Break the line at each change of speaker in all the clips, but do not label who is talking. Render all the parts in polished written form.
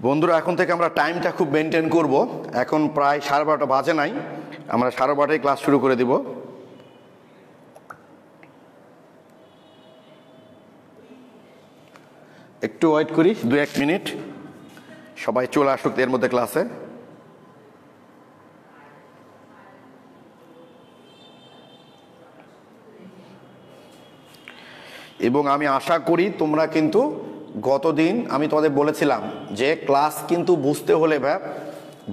বন্ধুরা এখন থেকে আমরা টাইমটা খুব মেনটেন করব। এখন প্রায় 12:30 বাজে নাই, আমরা 12:30 ক্লাস শুরু করে দিব। একটু ওয়েট করি 2-1 মিনিট, সবাই চলে আসুক এর মধ্যে ক্লাসে। এবং আমি আশা করি তোমরা কিন্তু গতদিন আমি তোমাদের বলেছিলাম যে ক্লাস কিন্তু বুঝতে হলে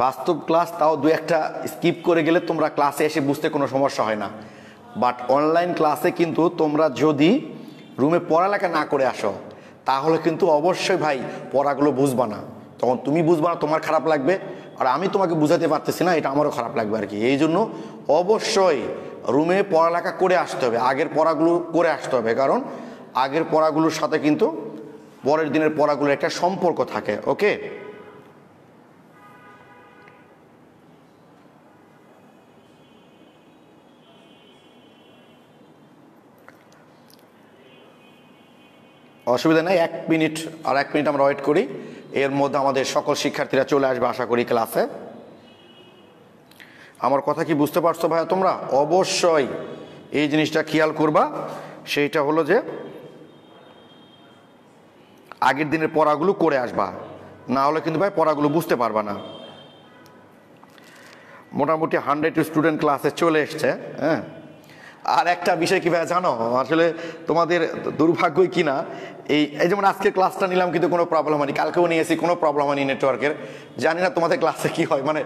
বাস্তব ক্লাস তাও 2-1টা স্কিপ করে গেলে তোমরা ক্লাসে এসে বুঝতে কোনো সমস্যা হয় না। বাট অনলাইন ক্লাসে কিন্তু তোমরা যদি রুমে পড়ালেখা না করে আসো তাহলে কিন্তু অবশ্যই ভাই পড়াগুলো বুঝবা না। তখন তুমি বুঝবা না, তোমার খারাপ লাগবে, আর আমি তোমাকে বুঝাতে পারতেছি না, এটা আমারও খারাপ লাগবে আর কি। এই জন্য অবশ্যই রুমে পড়ালেখা করে আসতে হবে, আগের পড়াগুলো করে আসতে হবে, কারণ আগের পড়াগুলোর সাথে কিন্তু পরের দিনের পড়াগুলোর একটা সম্পর্ক থাকে। ওকে, অসুবিধা নেই, 1 মিনিট আর 1 মিনিট আমরা ওয়েট করি। এর মধ্যে আমাদের সকল শিক্ষার্থীরা চলে আসবে আশা করি ক্লাসে। আমার কথা কি বুঝতে পারছো ভাইয়া তোমরা? অবশ্যই এই জিনিসটা খেয়াল করবা, সেইটা হলো যে আগের দিনের পড়াগুলো করে আসবা, না হলে কিন্তু ভাই পড়াগুলো বুঝতে পারবা না। মোটামুটি 100 স্টুডেন্ট ক্লাসে চলে এসছে। হ্যাঁ, আর একটা বিষয় কি ভাই জানো, আসলে তোমাদের দুর্ভাগ্যই কিনা, এই যেমন আজকে ক্লাসটা নিলাম কিন্তু কোনো প্রবলেম হয়নি, কালকেও নিয়েছি কোনো প্রবলেম হয়নি নেটওয়ার্কের। জানি না তোমাদের ক্লাসে কি হয়, মানে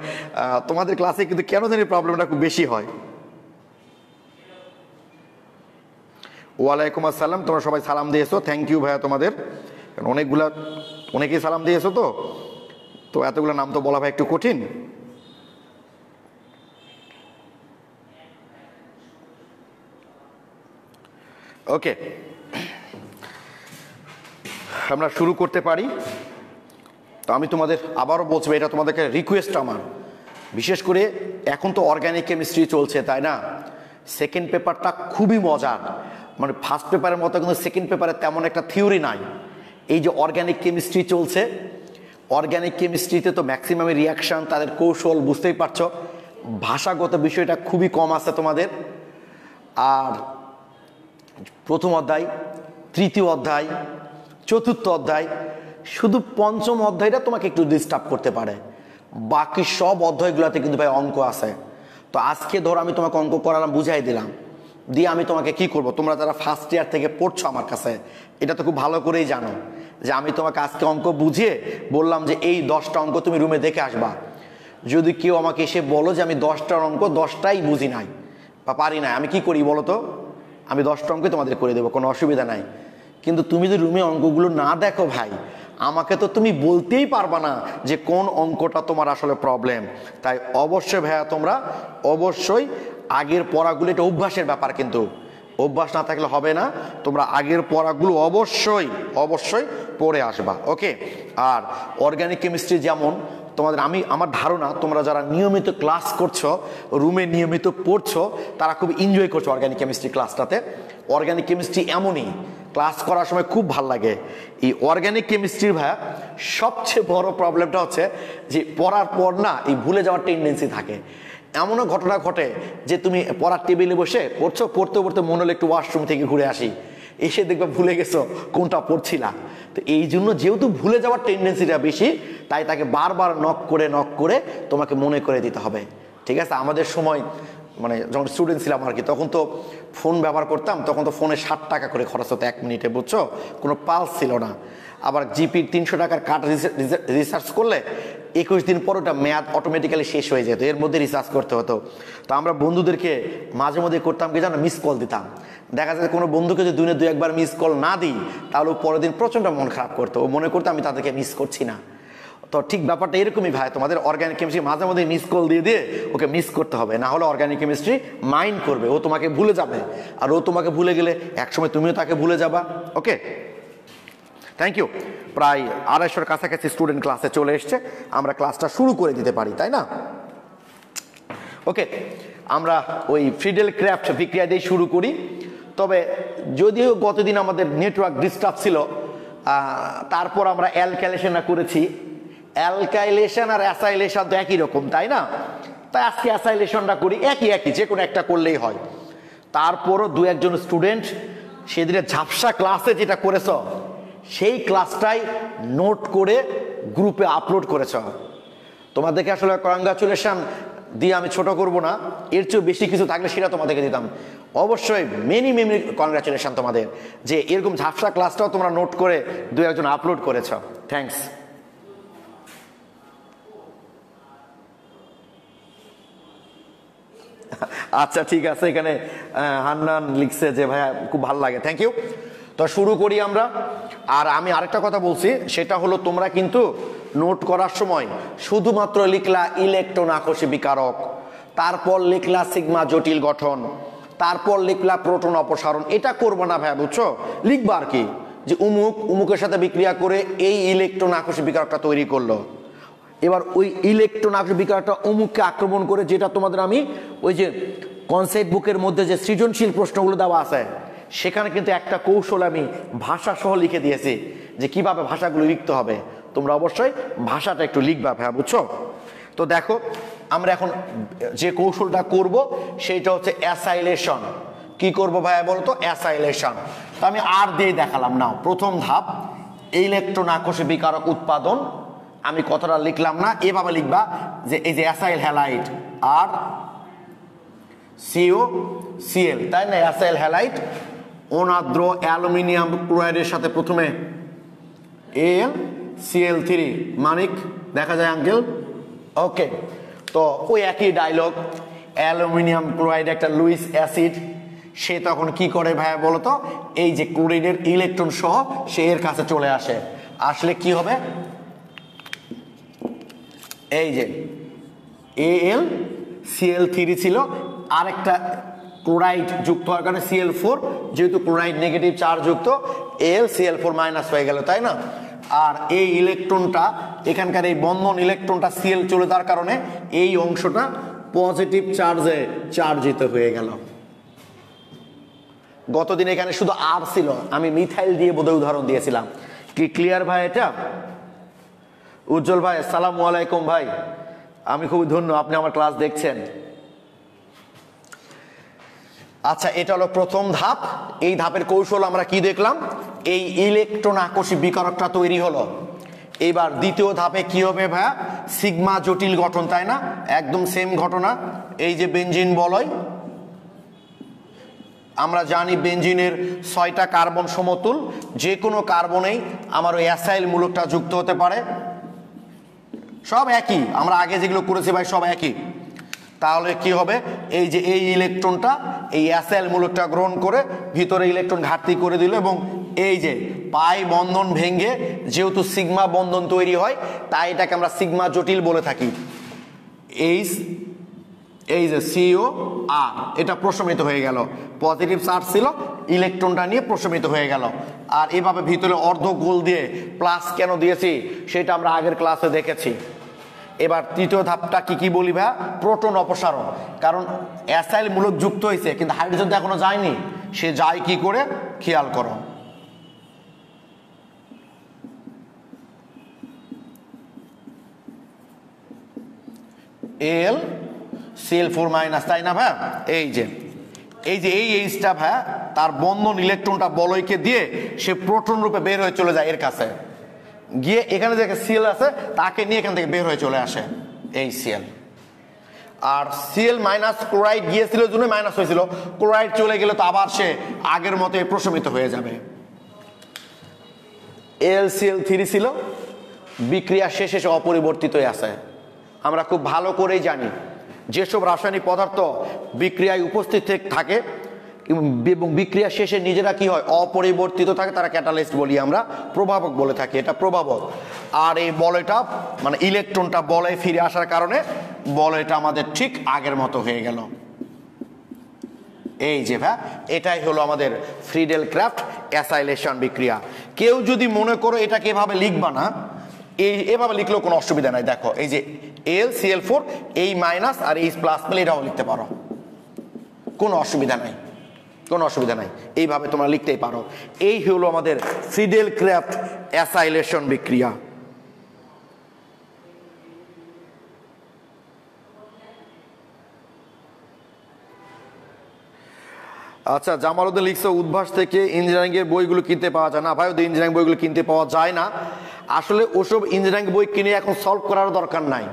তোমাদের ক্লাসে কিন্তু কেন জানি প্রবলেমটা খুব বেশি হয়। ওয়ালাইকুম আসসালাম, তোমরা সবাই সালাম দিয়েছো, থ্যাংক ইউ ভাইয়া তোমাদের, কারণ অনেকেই সালাম দিয়েছো, তো এতগুলো নাম তো বলা ভাই একটু কঠিন। ওকে, আমরা শুরু করতে পারি। তো আমি তোমাদের আবারও বলছি, এটা তোমাদেরকে রিকোয়েস্ট আমার, বিশেষ করে এখন তো অর্গানিক কেমিস্ট্রি চলছে তাই না, সেকেন্ড পেপারটা খুবই মজার, মানে ফার্স্ট পেপারের মতো কিন্তু সেকেন্ড পেপারে তেমন একটা থিওরি নাই। এই যে অর্গানিক কেমিস্ট্রি চলছে, অর্গানিক কেমিস্ট্রিতে তো ম্যাক্সিমাম রিয়াকশান, তাদের কৌশল বুঝতেই পারছো, ভাষাগত বিষয়টা খুবই কম আছে তোমাদের। আর প্রথম অধ্যায়, তৃতীয় অধ্যায়, চতুর্থ অধ্যায়, শুধু পঞ্চম অধ্যায়টা তোমাকে একটু ডিস্টার্ব করতে পারে, বাকি সব অধ্যায়গুলোতে কিন্তু ভাই অঙ্ক আছে। তো আজকে ধরো আমি তোমাকে অঙ্ক করালাম, বুঝাই দিলাম, দিয়ে আমি তোমাকে কি করব, তোমরা যারা ফার্স্ট ইয়ার থেকে পড়ছো আমার কাছে এটা তো খুব ভালো করেই জানো যে আমি তোমাকে আজকে অঙ্ক বুঝিয়ে বললাম যে এই 10টা অঙ্ক তুমি রুমে দেখে আসবা। যদি কেউ আমাকে এসে বলো যে আমি 10টার অঙ্ক 10টাই বুঝি নাই বা পারি নাই, আমি কি করি বলো তো? আমি 10টা অঙ্কই তোমাদের করে দেবো, কোনো অসুবিধা নাই। কিন্তু তুমি যদি রুমে অঙ্কগুলো না দেখো ভাই, আমাকে তো তুমি বলতেই পারবা না যে কোন অঙ্কটা তোমার আসলে প্রবলেম। তাই অবশ্যই ভাইয়া তোমরা অবশ্যই আগের পড়াগুলো, এটা অভ্যাসের ব্যাপার, কিন্তু অভ্যাস না থাকলে হবে না। তোমরা আগের পড়াগুলো অবশ্যই অবশ্যই পড়ে আসবা। ওকে, আর অর্গানিক কেমিস্ট্রি যেমন তোমাদের, আমার ধারণা তোমরা যারা নিয়মিত ক্লাস করছো, রুমে নিয়মিত পড়ছো, তারা খুব এনজয় করছো অর্গানিক কেমিস্ট্রি ক্লাসটাতে। অর্গানিক কেমিস্ট্রি এমনই, ক্লাস করার সময় খুব ভাল লাগে। এই অর্গানিক কেমিস্ট্রির ভাইয়া সবচেয়ে বড় প্রবলেমটা হচ্ছে যে পড়ার পর না এই ভুলে যাওয়ার টেন্ডেন্সি থাকে। এমনও ঘটনা ঘটে যে তুমি পড়ার টেবিলে বসে পড়ছো, পড়তে পড়তে মনে হলো একটু ওয়াশরুম থেকে ঘুরে আসি, এসে দেখবে ভুলে গেছো কোনটা পড়ছিলা। তো এই জন্য যেহেতু ভুলে যাওয়ার টেন্ডেন্সিটা বেশি, তাই তাকে বারবার নক করে তোমাকে মনে করে দিতে হবে। ঠিক আছে, আমাদের সময় মানে যখন স্টুডেন্ট ছিলাম আর কি, তখন তো ফোন ব্যবহার করতাম, তখন তো ফোনে 60 টাকা করে খরচ হতো 1 মিনিটে, বুঝছো, কোনো পালস ছিল না। আবার জিপির 300 টাকার কার্ড রিসার্চ করলে 21 দিন পর ওটা মেয়াদ অটোমেটিক্যালি শেষ হয়ে যেত, এর মধ্যে রিসার্চ করতে হতো। তো আমরা বন্ধুদেরকে মাঝে মধ্যে করতাম কি জানো, মিস কল দিতাম। দেখা যায় কোনো বন্ধুকে যদি দিনে 2-1 মিস কল না দিই, তাহলে পরের দিন প্রচণ্ড মন খারাপ করতো, ও মনে করতো আমি তাদেরকে মিস করছি না। তো ঠিক ব্যাপারটা এরকমই ভাই, তোমাদের অর্গানিক কেমিস্ট্রি মাঝে মধ্যে মিস কল দিয়ে ওকে মিস করতে হবে, না হলে অর্গানিক কেমিস্ট্রি মাইন্ড করবে, ও তোমাকে ভুলে যাবে, আর ও তোমাকে ভুলে গেলে একসময় তুমিও তাকে ভুলে যাবা। ওকে, থ্যাংক ইউ। প্রায় 250-এর কাছাকাছি স্টুডেন্ট ক্লাসে চলে এসছে, আমরা ক্লাসটা শুরু করে দিতে পারি, তাই না? ওকে, আমরা ওই ফ্রিডেল ক্রাফট বিক্রিয়া দিয়ে শুরু করি। তবে যদিও গতদিন আমাদের নেটওয়ার্ক ডিস্টার্ব ছিল, তারপর আমরা অ্যালকাইলেশন করেছি। অ্যালকাইলেশন আর অ্যাসাইলেশন তো একই রকম, তাই না? তাই আজকে অ্যাসাইলেশনটা করি, একই একই, যে কোনো একটা করলেই হয়। তারপরও দু একজন স্টুডেন্ট সেদিনের ঝাপসা ক্লাসে যেটা করেছ সেই ক্লাসটাই নোট করে গ্রুপে আপলোড করেছ। তোমাদেরকে আসলে কংগ্রাচুলেশন দিয়ে আমি ছোট করব না, এর চেয়েও বেশি কিছু থাকলে সেটা তোমাদেরকে দিতাম। অবশ্যই মেনি মেনি কংগ্রাচুলেশন তোমাদের, যে এরকম ঝাপসা ক্লাসটাও তোমরা নোট করে দু একজন আপলোড করেছ। থ্যাঙ্কস। আচ্ছা ঠিক আছে, এখানে হান্নান লিখছে যে ভাইয়া খুব ভালো লাগে, থ্যাংক ইউ। তো শুরু করি আমরা। আর আমি আরেকটা কথা বলছি, সেটা হলো তোমরা কিন্তু নোট করার সময় শুধুমাত্র লিখলা ইলেকট্রন আকর্ষী বিকারক, তারপর লিখলা সিগমা জটিল গঠন, তারপর লিখলা প্রোটন অপসারণ, এটা করবো না ভাইয়া, বুঝছো? লিখবা আর কি, যে উমুকের সাথে বিক্রিয়া করে এই ইলেকট্রন আকর্ষী বিকারকটা তৈরি করলো। এবার ওই ইলেকট্রন আকর্ষী বিকারকটা অমুককে আক্রমণ করে, যেটা তোমাদের আমি ওই যে কনসেপ্ট বুকের মধ্যে যে সৃজনশীল প্রশ্নগুলো দেওয়া আছে সেখানে কিন্তু একটা কৌশল আমি ভাষা সহ লিখে দিয়েছি, যে কিভাবে ভাষাগুলো লিখতে হবে। তোমরা অবশ্যই ভাষাটা একটু লিখবা ভাইয়া, বুঝছো? তো দেখো আমরা এখন যে কৌশলটা করব সেইটা হচ্ছে অ্যাসাইলেশন। কি করব ভাইয়া বলো তো? অ্যাসাইলেশন। তো আমি আর দিয়ে দেখালাম। নাও প্রথম ধাপ ইলেকট্রন আকর্ষী বিকারক উৎপাদন। আমি কথাটা লিখলাম না, এভাবে লিখবা যে এই যে অ্যাসাইল হ্যালাইড আর সিও সিএল, তাই না? অ্যাসাইল হ্যালাইড অনাদ্র অ্যালুমিনিয়াম ক্লোরাইডের সাথে প্রথমে এল সিএল3, মানিক দেখা যায় আঙ্কেল, ওকে। তো ওই একই ডায়লগ, অ্যালুমিনিয়াম ক্লোরাইড একটা লুইস অ্যাসিড, সে তখন কি করে ভাইয়া বলো তো? এই যে ক্লোরিনের ইলেকট্রন সহ সে এর কাছে চলে আসে। আসলে কি হবে? এই যে এল সিএল3 ছিল, আরেকটা ক্লোরাইড যুক্ত হওয়ার কারণে সিএল4, যেহেতু ক্লোরাইড নেগেটিভ চার্জ যুক্ত, এল সিএল4 মাইনাস হয়ে গেল, তাই না? আর এই ইলেকট্রনটা এখানকার এই বন্ধন ইলেকট্রনটা সিএল চলে যাওয়ার কারণে এই অংশটা পজিটিভ চার্জে চার্জিত হয়ে গেল। গতদিন এখানে শুধু আর ছিল, আমি মিথাইল দিয়ে বোধহয় উদাহরণ দিয়েছিলাম। কি ক্লিয়ার ভাই এটা? উজ্জ্বল ভাই আসসালামু আলাইকুম ভাই, আমি খুবই ধন্য আপনি আমার ক্লাস দেখছেন। আচ্ছা, এটা হলো প্রথম ধাপ। এই ধাপের কৌশল আমরা কি দেখলাম? এই ইলেকট্রন আকর্ষী বিকারকটা তৈরি হলো। এবার দ্বিতীয় ধাপে কি হবে ভাইয়া? সিগমা জটিল গঠন, তাই না? একদম সেম ঘটনা। এই যে বেনজিন বলয়, আমরা জানি বেনজিনের 6টা কার্বন সমতুল, যে কোনো কার্বনেই আমার ওই অ্যাসাইল মূলকটা যুক্ত হতে পারে। সব একই, আমরা আগে যেগুলো করেছি ভাই সব একই। তাহলে কি হবে? এই যে এই ইলেকট্রনটা এই অ্যাসাইল মূলকটা গ্রহণ করে ভিতরে ইলেকট্রন ঘাটতি করে দিল, এবং এই যে পাই বন্ধন ভেঙে যেহেতু সিগমা বন্ধন তৈরি হয়, তাই এটাকে আমরা সিগমা জটিল বলে থাকি। এই যে সিও আর, এটা প্রশমিত হয়ে গেল, পজিটিভ চার্জ ছিল, ইলেকট্রনটা নিয়ে প্রশমিত হয়ে গেল। আর এভাবে ভিতরে অর্ধ গোল দিয়ে প্লাস কেন দিয়েছি সেটা আমরা আগের ক্লাসে দেখেছি। এবার তৃতীয় ধাপটা কি বলি ভাই? প্রোটন অপসারণ। কারণ অ্যাসাইল মূলক যুক্ত হয়েছে কিন্তু হাইড্রোজেন তো এখনো যায়নি, সে যায় কি করে খেয়াল করো। এল সিএল4 মাইনাস, তাই না ভাই? এই যে এই এইচটা ভাই তার বন্ধন ইলেকট্রনটা বলয়কে দিয়ে সে প্রোটন রূপে বের হয়ে চলে যায় এর কাছে, গিয়ে এখানে যে সিএল আছে তাকে নিয়ে এখান থেকে বের হয়ে চলে আসে এই সিএল। আর সিএল মাইনাস ক্লোরাইড গিয়েছিল জন্য মাইনাস হয়েছিল, ক্লোরাইড চলে গেলে তো আবার সে আগের মতো প্রশমিত হয়ে যাবে। LCl3 ছিল, বিক্রিয়া শেষে সে অপরিবর্তিতই আছে। আমরা খুব ভালো করেই জানি যেসব রাসায়নিক পদার্থ বিক্রিয়ায় উপস্থিত থাকে এবং বিক্রিয়া শেষে নিজেরা কি হয় অপরিবর্তিত থাকে, তারা ক্যাটালিস্ট বলি আমরা, প্রভাবক বলে থাকি, এটা প্রভাবক। আর এই বলয়টা মানে ইলেকট্রনটা বলয়ে ফিরে আসার কারণে বলয়টা আমাদের ঠিক আগের মতো হয়ে গেল। এই যে ভাই এটাই হলো আমাদের ফ্রিডেল ক্রাফট অ্যাসাইলেশন বিক্রিয়া। কেউ যদি মনে করো এটাকে এভাবে লিখবা না, এভাবে লিখলেও কোনো অসুবিধা নাই। দেখো এই যে LCl4 এই মাইনাস আর এই প্লাস পেলে এটাও লিখতে পারো, কোনো অসুবিধা নাই, কোনো অসুবিধা নাই, এইভাবে তোমরা লিখতেই পারো। এই হলো আমাদের ফ্রিডেল ক্রাফট অ্যাসাইলেশন বিক্রিয়া। আচ্ছা, জামালউদ্দিন লিখছে উদ্ভাস থেকে ইঞ্জিনিয়ারিং এর বইগুলো কিনতে পাওয়া যায় না। ভাই, ওদের ইঞ্জিনিয়ারিং বইগুলো কিনতে পাওয়া যায় না। আসলে ওসব ইঞ্জিনিয়ারিং বই কিনে এখন সলভ করার দরকার নাই।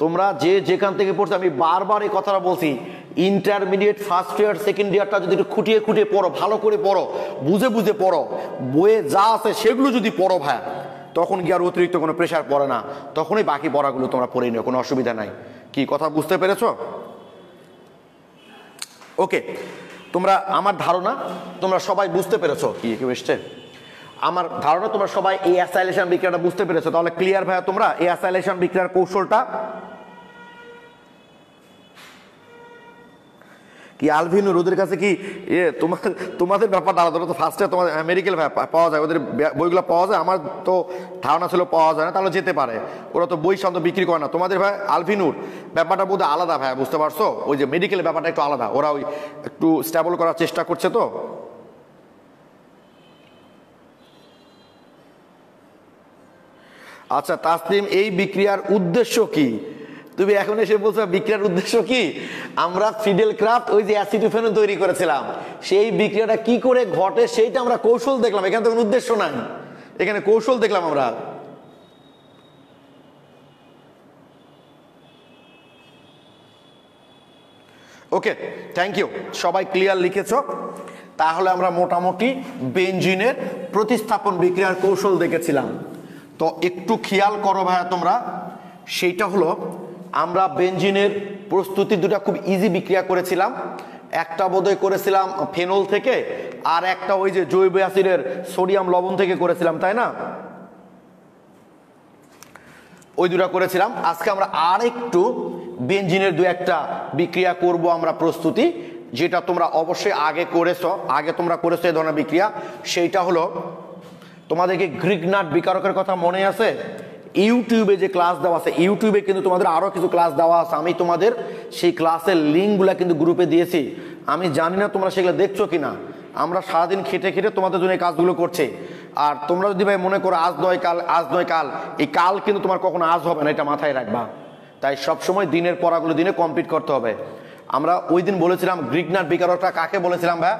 তোমরা যে যেখান থেকে পড়ছো, আমি বারবার এই কথাটা বলছি, ইন্টারমিডিয়েট ফার্স্ট ইয়ার সেকেন্ড ইয়ারটা যদি একটু খুঁটিয়ে খুঁটিয়ে পড়ো, ভালো করে পড়ো, বুঝে বুঝে পড়ো, বইয়ে যা আছে সেগুলো যদি পড়ো ভাই, তখন কি আর অতিরিক্ত কোনো প্রেশার পড়ে না, তখনই বাকি পড়াগুলো তোমরা পড়ে নিও, কোনো অসুবিধা নাই। কি কথা বুঝতে পেরেছো? ওকে, তোমরা, আমার ধারণা তোমরা সবাই বুঝতে পেরেছো। কি কেউ এসছে? আমার ধারণা তোমরা সবাই এই অ্যাসাইলেশন বিক্রিয়াটা বুঝতে পেরেছো। তাহলে ক্লিয়ার ভাইয়া তোমরা এই অ্যাসাইলেশন বিক্রিয়ার কৌশলটা কি? আলভিনুর, ওদের কাছে কি তোমাদের ব্যাপারটা আলাদা, তো ফার্স্টে তোমাদের মেডিকেল পাওয়া যায়, ওদের বইগুলো পাওয়া যায়। আমার তো ধারণা ছিল পাওয়া যায় না, তাহলে যেতে পারে, ওরা তো বই সাধারণত বিক্রি করে না। তোমাদের ভাই আলভিনুর ব্যাপারটা বোধ আলাদা ভাই, বুঝতে পারছো? ওই যে মেডিকেল ব্যাপারটা একটু আলাদা, ওরা ওই একটু স্টেবল করার চেষ্টা করছে। তো আচ্ছা তাসলিম, এই বিক্রিয়ার উদ্দেশ্য কি? তুমি এখন এসে বলছো বিক্রিয়ার উদ্দেশ্য কি? আমরা ফিডেল ক্রাফট ওই যে অ্যাসিটোফেনন তৈরি করেছিলাম, সেই বিক্রিয়াটা কি করে ঘটে সেইটা আমরা কৌশল দেখলাম। এখানে তো কোনো উদ্দেশ্য নাই, এখানে কৌশল দেখলাম আমরা। ওকে, থ্যাংক ইউ, সবাই ক্লিয়ার লিখেছ। তাহলে আমরা মোটামুটি বেনজিনের প্রতিস্থাপন বিক্রিয়ার কৌশল দেখেছিলাম। তো একটু খেয়াল করো ভাইয়া তোমরা, সেইটা হলো আমরা বেনজিনের প্রস্তুতি দুটা খুব ইজি বিক্রিয়া করেছিলাম। একটা বোধহয় করেছিলাম ফেনল থেকে, আর একটা ওই যে জৈব অ্যাসিডের সোডিয়াম লবণ থেকে করেছিলাম, তাই না? ওই দুটা করেছিলাম। আজকে আমরা আর একটু বেনজিনের দু একটা বিক্রিয়া করব আমরা প্রস্তুতি, যেটা তোমরা অবশ্যই আগে করেছো, তোমরা করেছো এই ধরনের বিক্রিয়া। সেইটা হলো তোমাদেরকে গ্রিগনাট বিকারকের কথা মনে আছে? ইউটিউবে যে ক্লাস দেওয়া আছে, ইউটিউবে কিন্তু তোমাদের আরো কিছু ক্লাস দেওয়া আছে, আমি তোমাদের সেই ক্লাসের লিঙ্কগুলা কিন্তু গ্রুপে দিয়েছি। আমি জানি না তোমরা সেগুলো দেখছো কিনা। আমরা সারাদিন খেটে খেটে তোমাদের জন্য এই কাজগুলো করছি। আর তোমরা যদি ভাই মনে করো আজ নয় কাল, আজ নয় কাল, এই কাল কিন্তু তোমার কখনো আজ হবে না, এটা মাথায় রাখবা। তাই সবসময় দিনের পড়াগুলো দিনে কমপ্লিট করতে হবে। আমরা ওই দিন বলেছিলাম গ্রিগনাট বিকারকটা কাকে বলেছিলাম ভাই?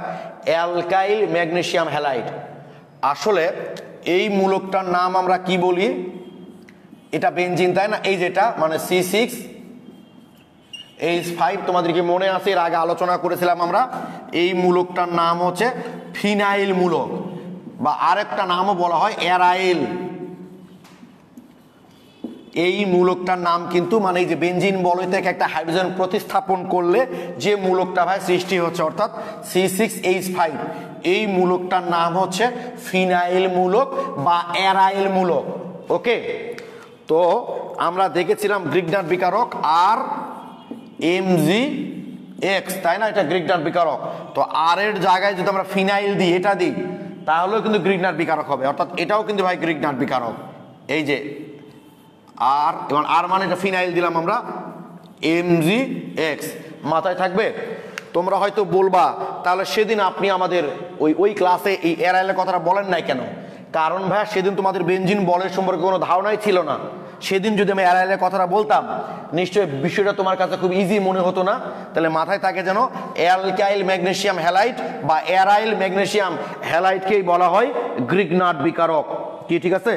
Alkyl magnesium halide. আসলে এই মূলকটার নাম আমরা কি বলি? এটা বেনজিন, তাই না? এই যেটা মানে C6H5, তোমাদের কি মনে আছে? এর আগে আলোচনা করেছিলাম আমরা। এই মূলকটার নাম হচ্ছে ফিনাইল মূলক, বা আরেকটা নামও বলা হয় অ্যারাইল। এই মূলকটার নাম কিন্তু মানে এই যে বেনজিন বলয় থেকে একটা হাইড্রোজেন প্রতিস্থাপন করলে যে মূলকটা ভাই সৃষ্টি হচ্ছে, অর্থাৎ C6H5, এই মূলকটার নাম হচ্ছে ফিনাইল মূলক বা অ্যারাইল মূলক। ওকে, তো আমরা দেখেছিলাম গ্রিগনাট বিকারক আর MgX, তাই না? এটা গ্রিগনাট বিকারক। তো আর এর জায়গায় যদি আমরা ফিনাইল দিই, এটা দিই, তাহলেও কিন্তু গ্রিগনাট বিকারক হবে, অর্থাৎ এটাও কিন্তু ভাই গ্রিগনাট বিকারক। এই যে আর, এবং আর মানে এটা ফিনাইল দিলাম আমরা, MgX মাথায় থাকবে। তোমরা হয়তো বলবা তাহলে সেদিন আপনি আমাদের ওই ক্লাসে এই অ্যারাইলের কথাটা বলেন নাই কেন? কারণ ভাইয়া সেদিন তোমাদের বেনজিন বলের সম্পর্কে কোনো ধারণাই ছিল না। সেদিন যদি আমি অ্যারাইলের কথাটা বলতাম, নিশ্চয়ই বিষয়টা তোমার কাছে খুব ইজি মনে হতো না। তাহলে মাথায় থাকে যেন অ্যালকাইল ম্যাগনেসিয়াম হ্যালাইড বা অ্যারাইল ম্যাগনেসিয়াম হ্যালাইডকেই বলা হয় গ্রিগনাট বিকারক। কি ঠিক আছে?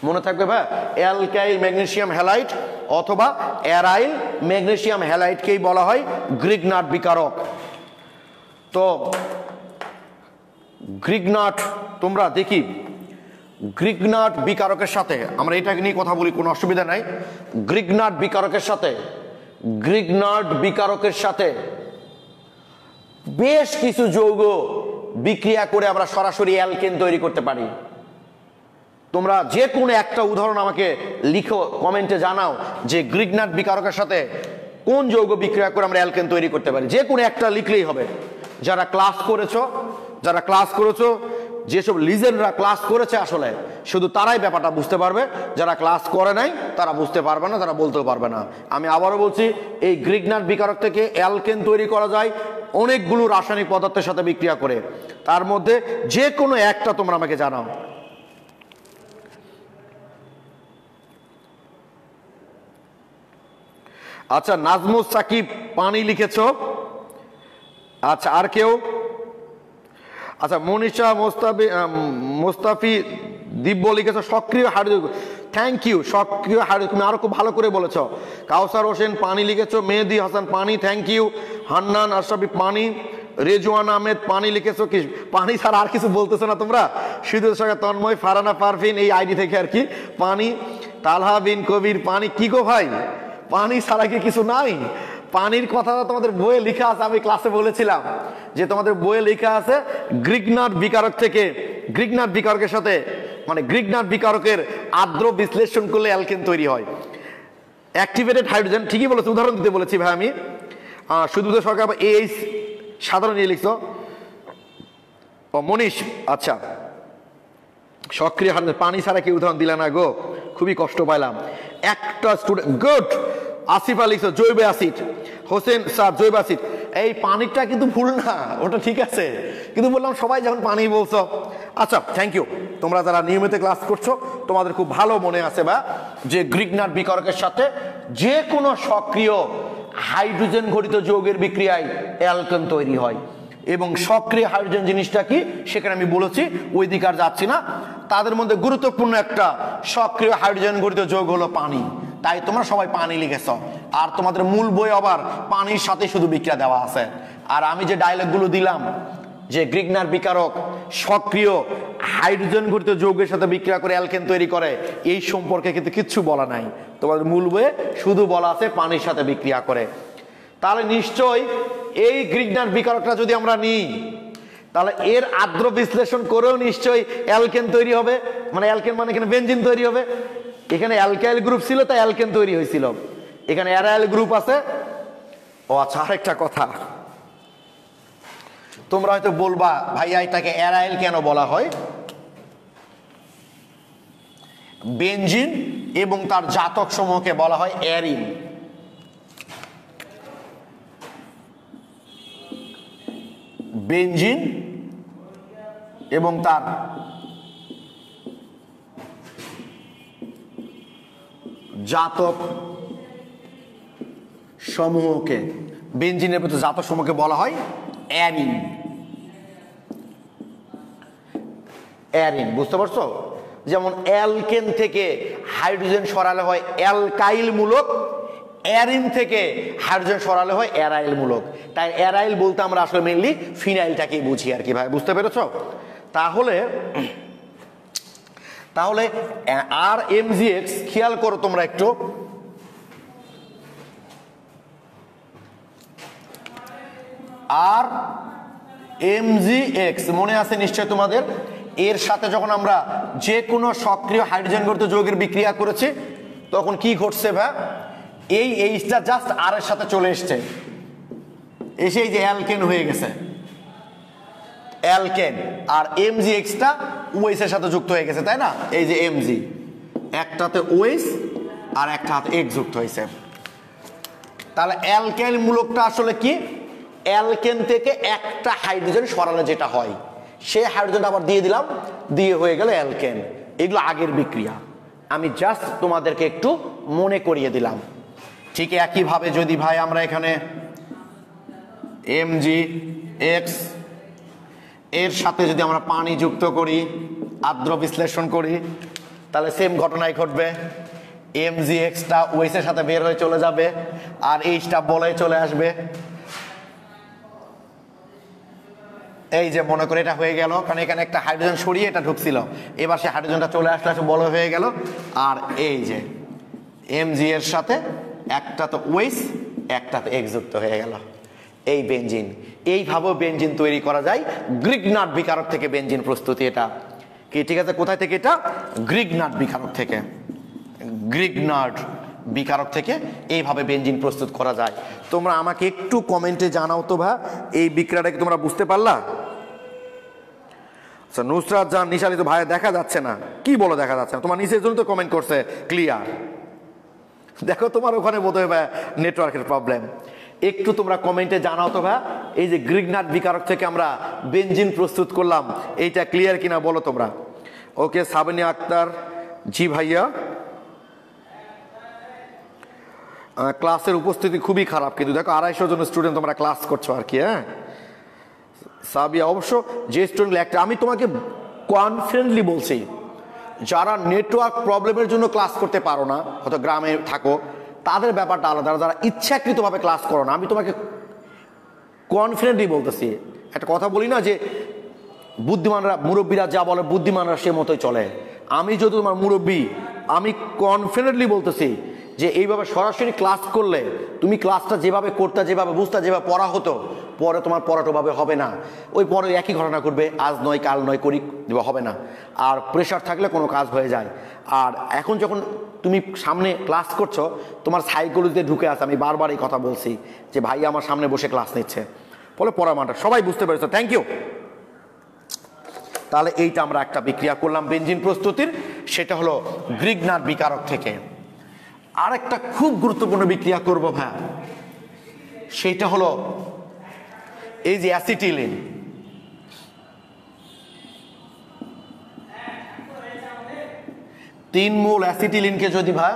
মনে থাকবে ভাই, অ্যালকাইল ম্যাগনেসিয়াম হ্যালাইড অথবা অ্যারাইল ম্যাগনেসিয়াম হ্যালাইডকেই বলা হয় গ্রিগনাট বিকারক। তো গ্রিগনাট, তোমরা দেখি গ্রিগনাট বিকারকের সাথে আমরা এটাকে নিয়ে কথা বলি, কোনো অসুবিধা নাই। গ্রিগনাট বিকারকের সাথে বেশ কিছু যৌগ বিক্রিয়া করে আমরা সরাসরি অ্যালকেন তৈরি করতে পারি। তোমরা যে কোনো একটা উদাহরণ আমাকে লিখো, কমেন্টে জানাও যে গ্রিগনাট বিকারকের সাথে কোন যৌগ বিক্রিয়া করে আমরা অ্যালকেন তৈরি করতে পারি। যে কোনো একটা লিখলেই হবে। যারা ক্লাস করেছো, যেসব লিজেন্ডরা ক্লাস করেছে আসলে শুধু তারাই ব্যাপারটা বুঝতে পারবে, যারা ক্লাস করে নাই তারা বুঝতে পারবে না, তারা বলতেও পারবে না। আমি আবারও বলছি, এই গ্রিগনাট বিকারক থেকে অ্যালকেন তৈরি করা যায় অনেকগুলো রাসায়নিক পদার্থের সাথে বিক্রিয়া করে। তার মধ্যে যে কোনো একটা তোমরা আমাকে জানাও। আচ্ছা, নাজমুস সাকিব পানি লিখেছ। আচ্ছা, আর কেউ? আচ্ছা, মনীষা মোস্তাফি দিব্য লিখেছ সক্রিয় হাইড্রোজেন। থ্যাংক ইউ, সক্রিয় হাইড্রোজেন, তুমি আরো খুব ভালো করে বলেছ। কাউসার হোসেন পানি লিখেছ, মেহেদি হাসান পানি, থ্যাংক ইউ। হান্নান আশরাফি পানি, রেজওয়ান আহমেদ পানি লিখেছ। কি পানি ছাড়া আর কিছু বলতেছো না তোমরা? শুধু সঙ্গে তন্ময়, ফারানা পারভিন এই আইডি থেকে আর কি পানি। তালহা বিন কবির পানি। কি গো ভাই, পানি ছাড়া কি কিছু নাই? পানির কথা তোমাদের বইয়ে লেখা আছে, আমি ক্লাসে বলেছিলাম যে তোমাদের বইয়ে লেখা আছে গ্রিগনাট বিকারক থেকে, গ্রিগনাট বিকারকের সাথে মানে গ্রিগনাট বিকারকের আর্দ্র বিশ্লেষণ করলে অ্যালকেন তৈরি হয়। অ্যাক্টিভেটেড হাইড্রোজেন, ঠিকই বলেছো, উদাহরণ দিতে বলেছি ভাই আমি। শুধু সরকার এইচ সাধারণ নিয়ে লিখছো। ও মনীষ, আচ্ছা, সক্রিয় হাইড্রোজেন পানি ছাড়া কি উদাহরণ দিলে না গো, খুবই কষ্ট পাইলাম। একটা স্টুডেন্ট, গুড। আসিফা লিখছো জৈব অ্যাসিড। হোসেন স্যার জৈব অ্যাসিড, এই পানিটা কিন্তু ভুল না, ওটা ঠিক আছে, কিন্তু বললাম সবাই যখন পানি বলছো। আচ্ছা, থ্যাংক ইউ। তোমরা যারা নিয়মিত ক্লাস করছো তোমাদের খুব ভালো মনে আছে বা যে গ্রিগনাট বিকারকের সাথে যে কোনো সক্রিয় হাইড্রোজেন ঘটিত যৌগের বিক্রিয়ায় অ্যালকেন তৈরি হয়। এবং সক্রিয় হাইড্রোজেন জিনিসটা কি সেখানে আমি বলেছি, ওই দিকে আর যাচ্ছি না। তাদের মধ্যে গুরুত্বপূর্ণ একটা সক্রিয় হাইড্রোজেন ঘটিত যৌগ হলো পানি, তাই তোমরা সবাই পানি লিখেছ। আর তোমাদের মূল বই আবার পানির সাথে শুধু বিক্রিয়া দেওয়া আছে। আর আমি যে ডায়লগগুলো দিলাম যে গ্রিগনাট বিকারক সক্রিয় হাইড্রোজেন ঘটিত যৌগের সাথে বিক্রিয়া করে অ্যালকেন তৈরি করে, এই সম্পর্কে কিন্তু কিচ্ছু বলা নাই। তোমাদের মূল বইয়ে শুধু বলা আছে পানির সাথে বিক্রিয়া করে। তাহলে নিশ্চয়ই এই গ্রিগনাট বিকারকটা যদি আমরা নিই তাহলে এর আর্দ্র বিশ্লেষণ করেও নিশ্চয়ই অ্যালকেন তৈরি হবে। মানে অ্যালকেন মানে এখানে বেনজিন তৈরি হবে। এখানে অ্যালকাইল গ্রুপ ছিল তাই অ্যালকেন তৈরি হয়েছিল, এখানে অ্যারাইল গ্রুপ আছে। ও আচ্ছা, আরেকটা কথা, তোমরা হয়তো বলবা ভাইয়া এটাকে অ্যারাইল কেন বলা হয়? বেনজিন এবং তার জাতক সমূহকে বলা হয় অ্যারিন। বেনজিন এবং তার জাতক সমূহকে, বেনজিনের প্রতি জাতক সমূহকে বলা হয় অ্যারিন। অ্যারিন, বুঝতে পারছো? যেমন অ্যালকেন থেকে হাইড্রোজেন সরালে হয় অ্যালকাইল মূলক, অ্যারিন থেকে হাইড্রোজেন সরালে হয় অ্যারাইল মূলক। তাই অ্যারাইল বলতে আমরা আসলে মেইনলি ফিনাইলটাকেই বুঝি আর কি ভাই, বুঝতে পেরেছো? তাহলে তাহলে আর এমজিএক্স খেয়াল করো তোমরা একটু, আর এমজিএক্স মনে আছে নিশ্চয় তোমাদের? এর সাথে যখন আমরা যে কোনো সক্রিয় হাইড্রোজেন ঘটিত যৌগের বিক্রিয়া করেছি তখন কি ঘটছে ভাই? এই এইচটা জাস্ট আর এর সাথে চলে এসছে, এসে এই যে অ্যালকেন হয়ে গেছে, অ্যালকেন। আর এমজিএক্সটা ওএইচ এর সাথে যুক্ত হয়ে গেছে, তাই না? এই যে এমজি, একটাতে ওএইচ আর একটা হাতে এক্স যুক্ত হয়েছে। তাহলে অ্যালকেন মূলকটা আসলে কি? অ্যালকেন থেকে একটা হাইড্রোজেন সরালে যেটা হয় সেই হাইড্রোজেনটা আবার দিয়ে দিলাম, দিয়ে হয়ে গেল অ্যালকেন। এগুলো আগের বিক্রিয়া, আমি জাস্ট তোমাদেরকে একটু মনে করিয়ে দিলাম। ঠিক একইভাবে যদি ভাই আমরা এখানে এমজি এক্স এর সাথে যদি আমরা পানি যুক্ত করি, আর্দ্র বিশ্লেষণ করি, তাহলে সেম ঘটনাই ঘটবে। এমজি এক্সটা ওএইচের সাথে বের হয়ে চলে যাবে আর এইচটা বলে চলে আসবে। এই যে মনে করে এটা হয়ে গেল, কারণ এখানে একটা হাইড্রোজেন সরিয়ে এটা ঢুকছিল, এবার সে হাইড্রোজেনটা চলে আসলে বলে হয়ে গেল। আর এই যে এমজি এর সাথে একটা তো ওএইচ একটা তো এক্স যুক্ত হয়ে গেল, এই বেনজিন। এইভাবে বেনজিন তৈরি করা যায় গ্রিগনাট বিকারক থেকে। বেনজিন প্রস্তুতি এটা কি ঠিক আছে? কোথায় থেকে? এটা গ্রিগনাট বিকারক থেকে। গ্রিগনাট বিকারক থেকে এইভাবে বেনজিন প্রস্তুত করা যায়। তোমরা আমাকে একটু কমেন্টে জানাও তো ভাই, এই বিক্রিয়াটাকে তোমরা বুঝতে পারলা? আচ্ছা, নুসরাত জান নিশালি তো ভাই দেখা যাচ্ছে না, কি বলো দেখা যাচ্ছে না? তোমার নিচের জন্য তো কমেন্ট করছে ক্লিয়ার। দেখো তোমার ওখানে বোধ হয় ভাই নেটওয়ার্কের প্রবলেম। একটু তোমরা কমেন্টে জানাও তো ভাই, এই যে গ্রিগনাট বিকারক থেকে আমরা বেনজিন প্রস্তুত করলাম এইটা ক্লিয়ার কিনা বলো তোমরা। ওকে, সাবিনা আক্তার, জি ভাইয়া। ক্লাসের উপস্থিতি খুবই খারাপ, কিন্তু দেখো 250 জন স্টুডেন্ট তোমরা ক্লাস করছো আর কি। হ্যাঁ, সাবিয়া অবশ্য যে স্টুডেন্ট একটা, আমি তোমাকে কনফিডেন্টলি বলছি, যারা নেটওয়ার্ক প্রবলেমের জন্য ক্লাস করতে পারো না, হয়তো গ্রামে থাকো, তাদের ব্যাপারটা আলাদা। যারা ইচ্ছাকৃতভাবে ক্লাস করো না, আমি তোমাকে কনফিডেন্টলি বলতেছি। একটা কথা বলি না যে বুদ্ধিমানরা, মুরব্বীরা যা বলে বুদ্ধিমানরা সে মতোই চলে। আমি যদি তোমার মুরব্বী, আমি কনফিডেন্টলি বলতেছি যে এইভাবে সরাসরি ক্লাস করলে তুমি ক্লাসটা যেভাবে করতে, যেভাবে বুঝতে, যেভাবে পড়া হতো, পরে তোমার পড়াটোভাবে হবে না। ওই পরে একই ঘটনা ঘটবে, আজ নয় কাল নয় করি হবে না। আর প্রেশার থাকলে কোনো কাজ হয়ে যায়। আর এখন যখন তুমি সামনে ক্লাস করছো, তোমার সাইকোলজিতে ঢুকে আছে। আমি বারবার এই কথা বলছি যে ভাই আমার সামনে বসে ক্লাস নিচ্ছে, ফলে পড়া মানটা সবাই বুঝতে পেরেছো। Thank you. তাহলে এইটা আমরা একটা বিক্রিয়া করলাম বেনজিন প্রস্তুতির, সেটা হলো গ্রিগনার বিকারক থেকে। আর একটা খুব গুরুত্বপূর্ণ বিক্রিয়া করব ভাই, সেটা হলো এই যে অ্যাসিটিলিন। তিন মূল অ্যাসিটিলিনকে যদি ভাই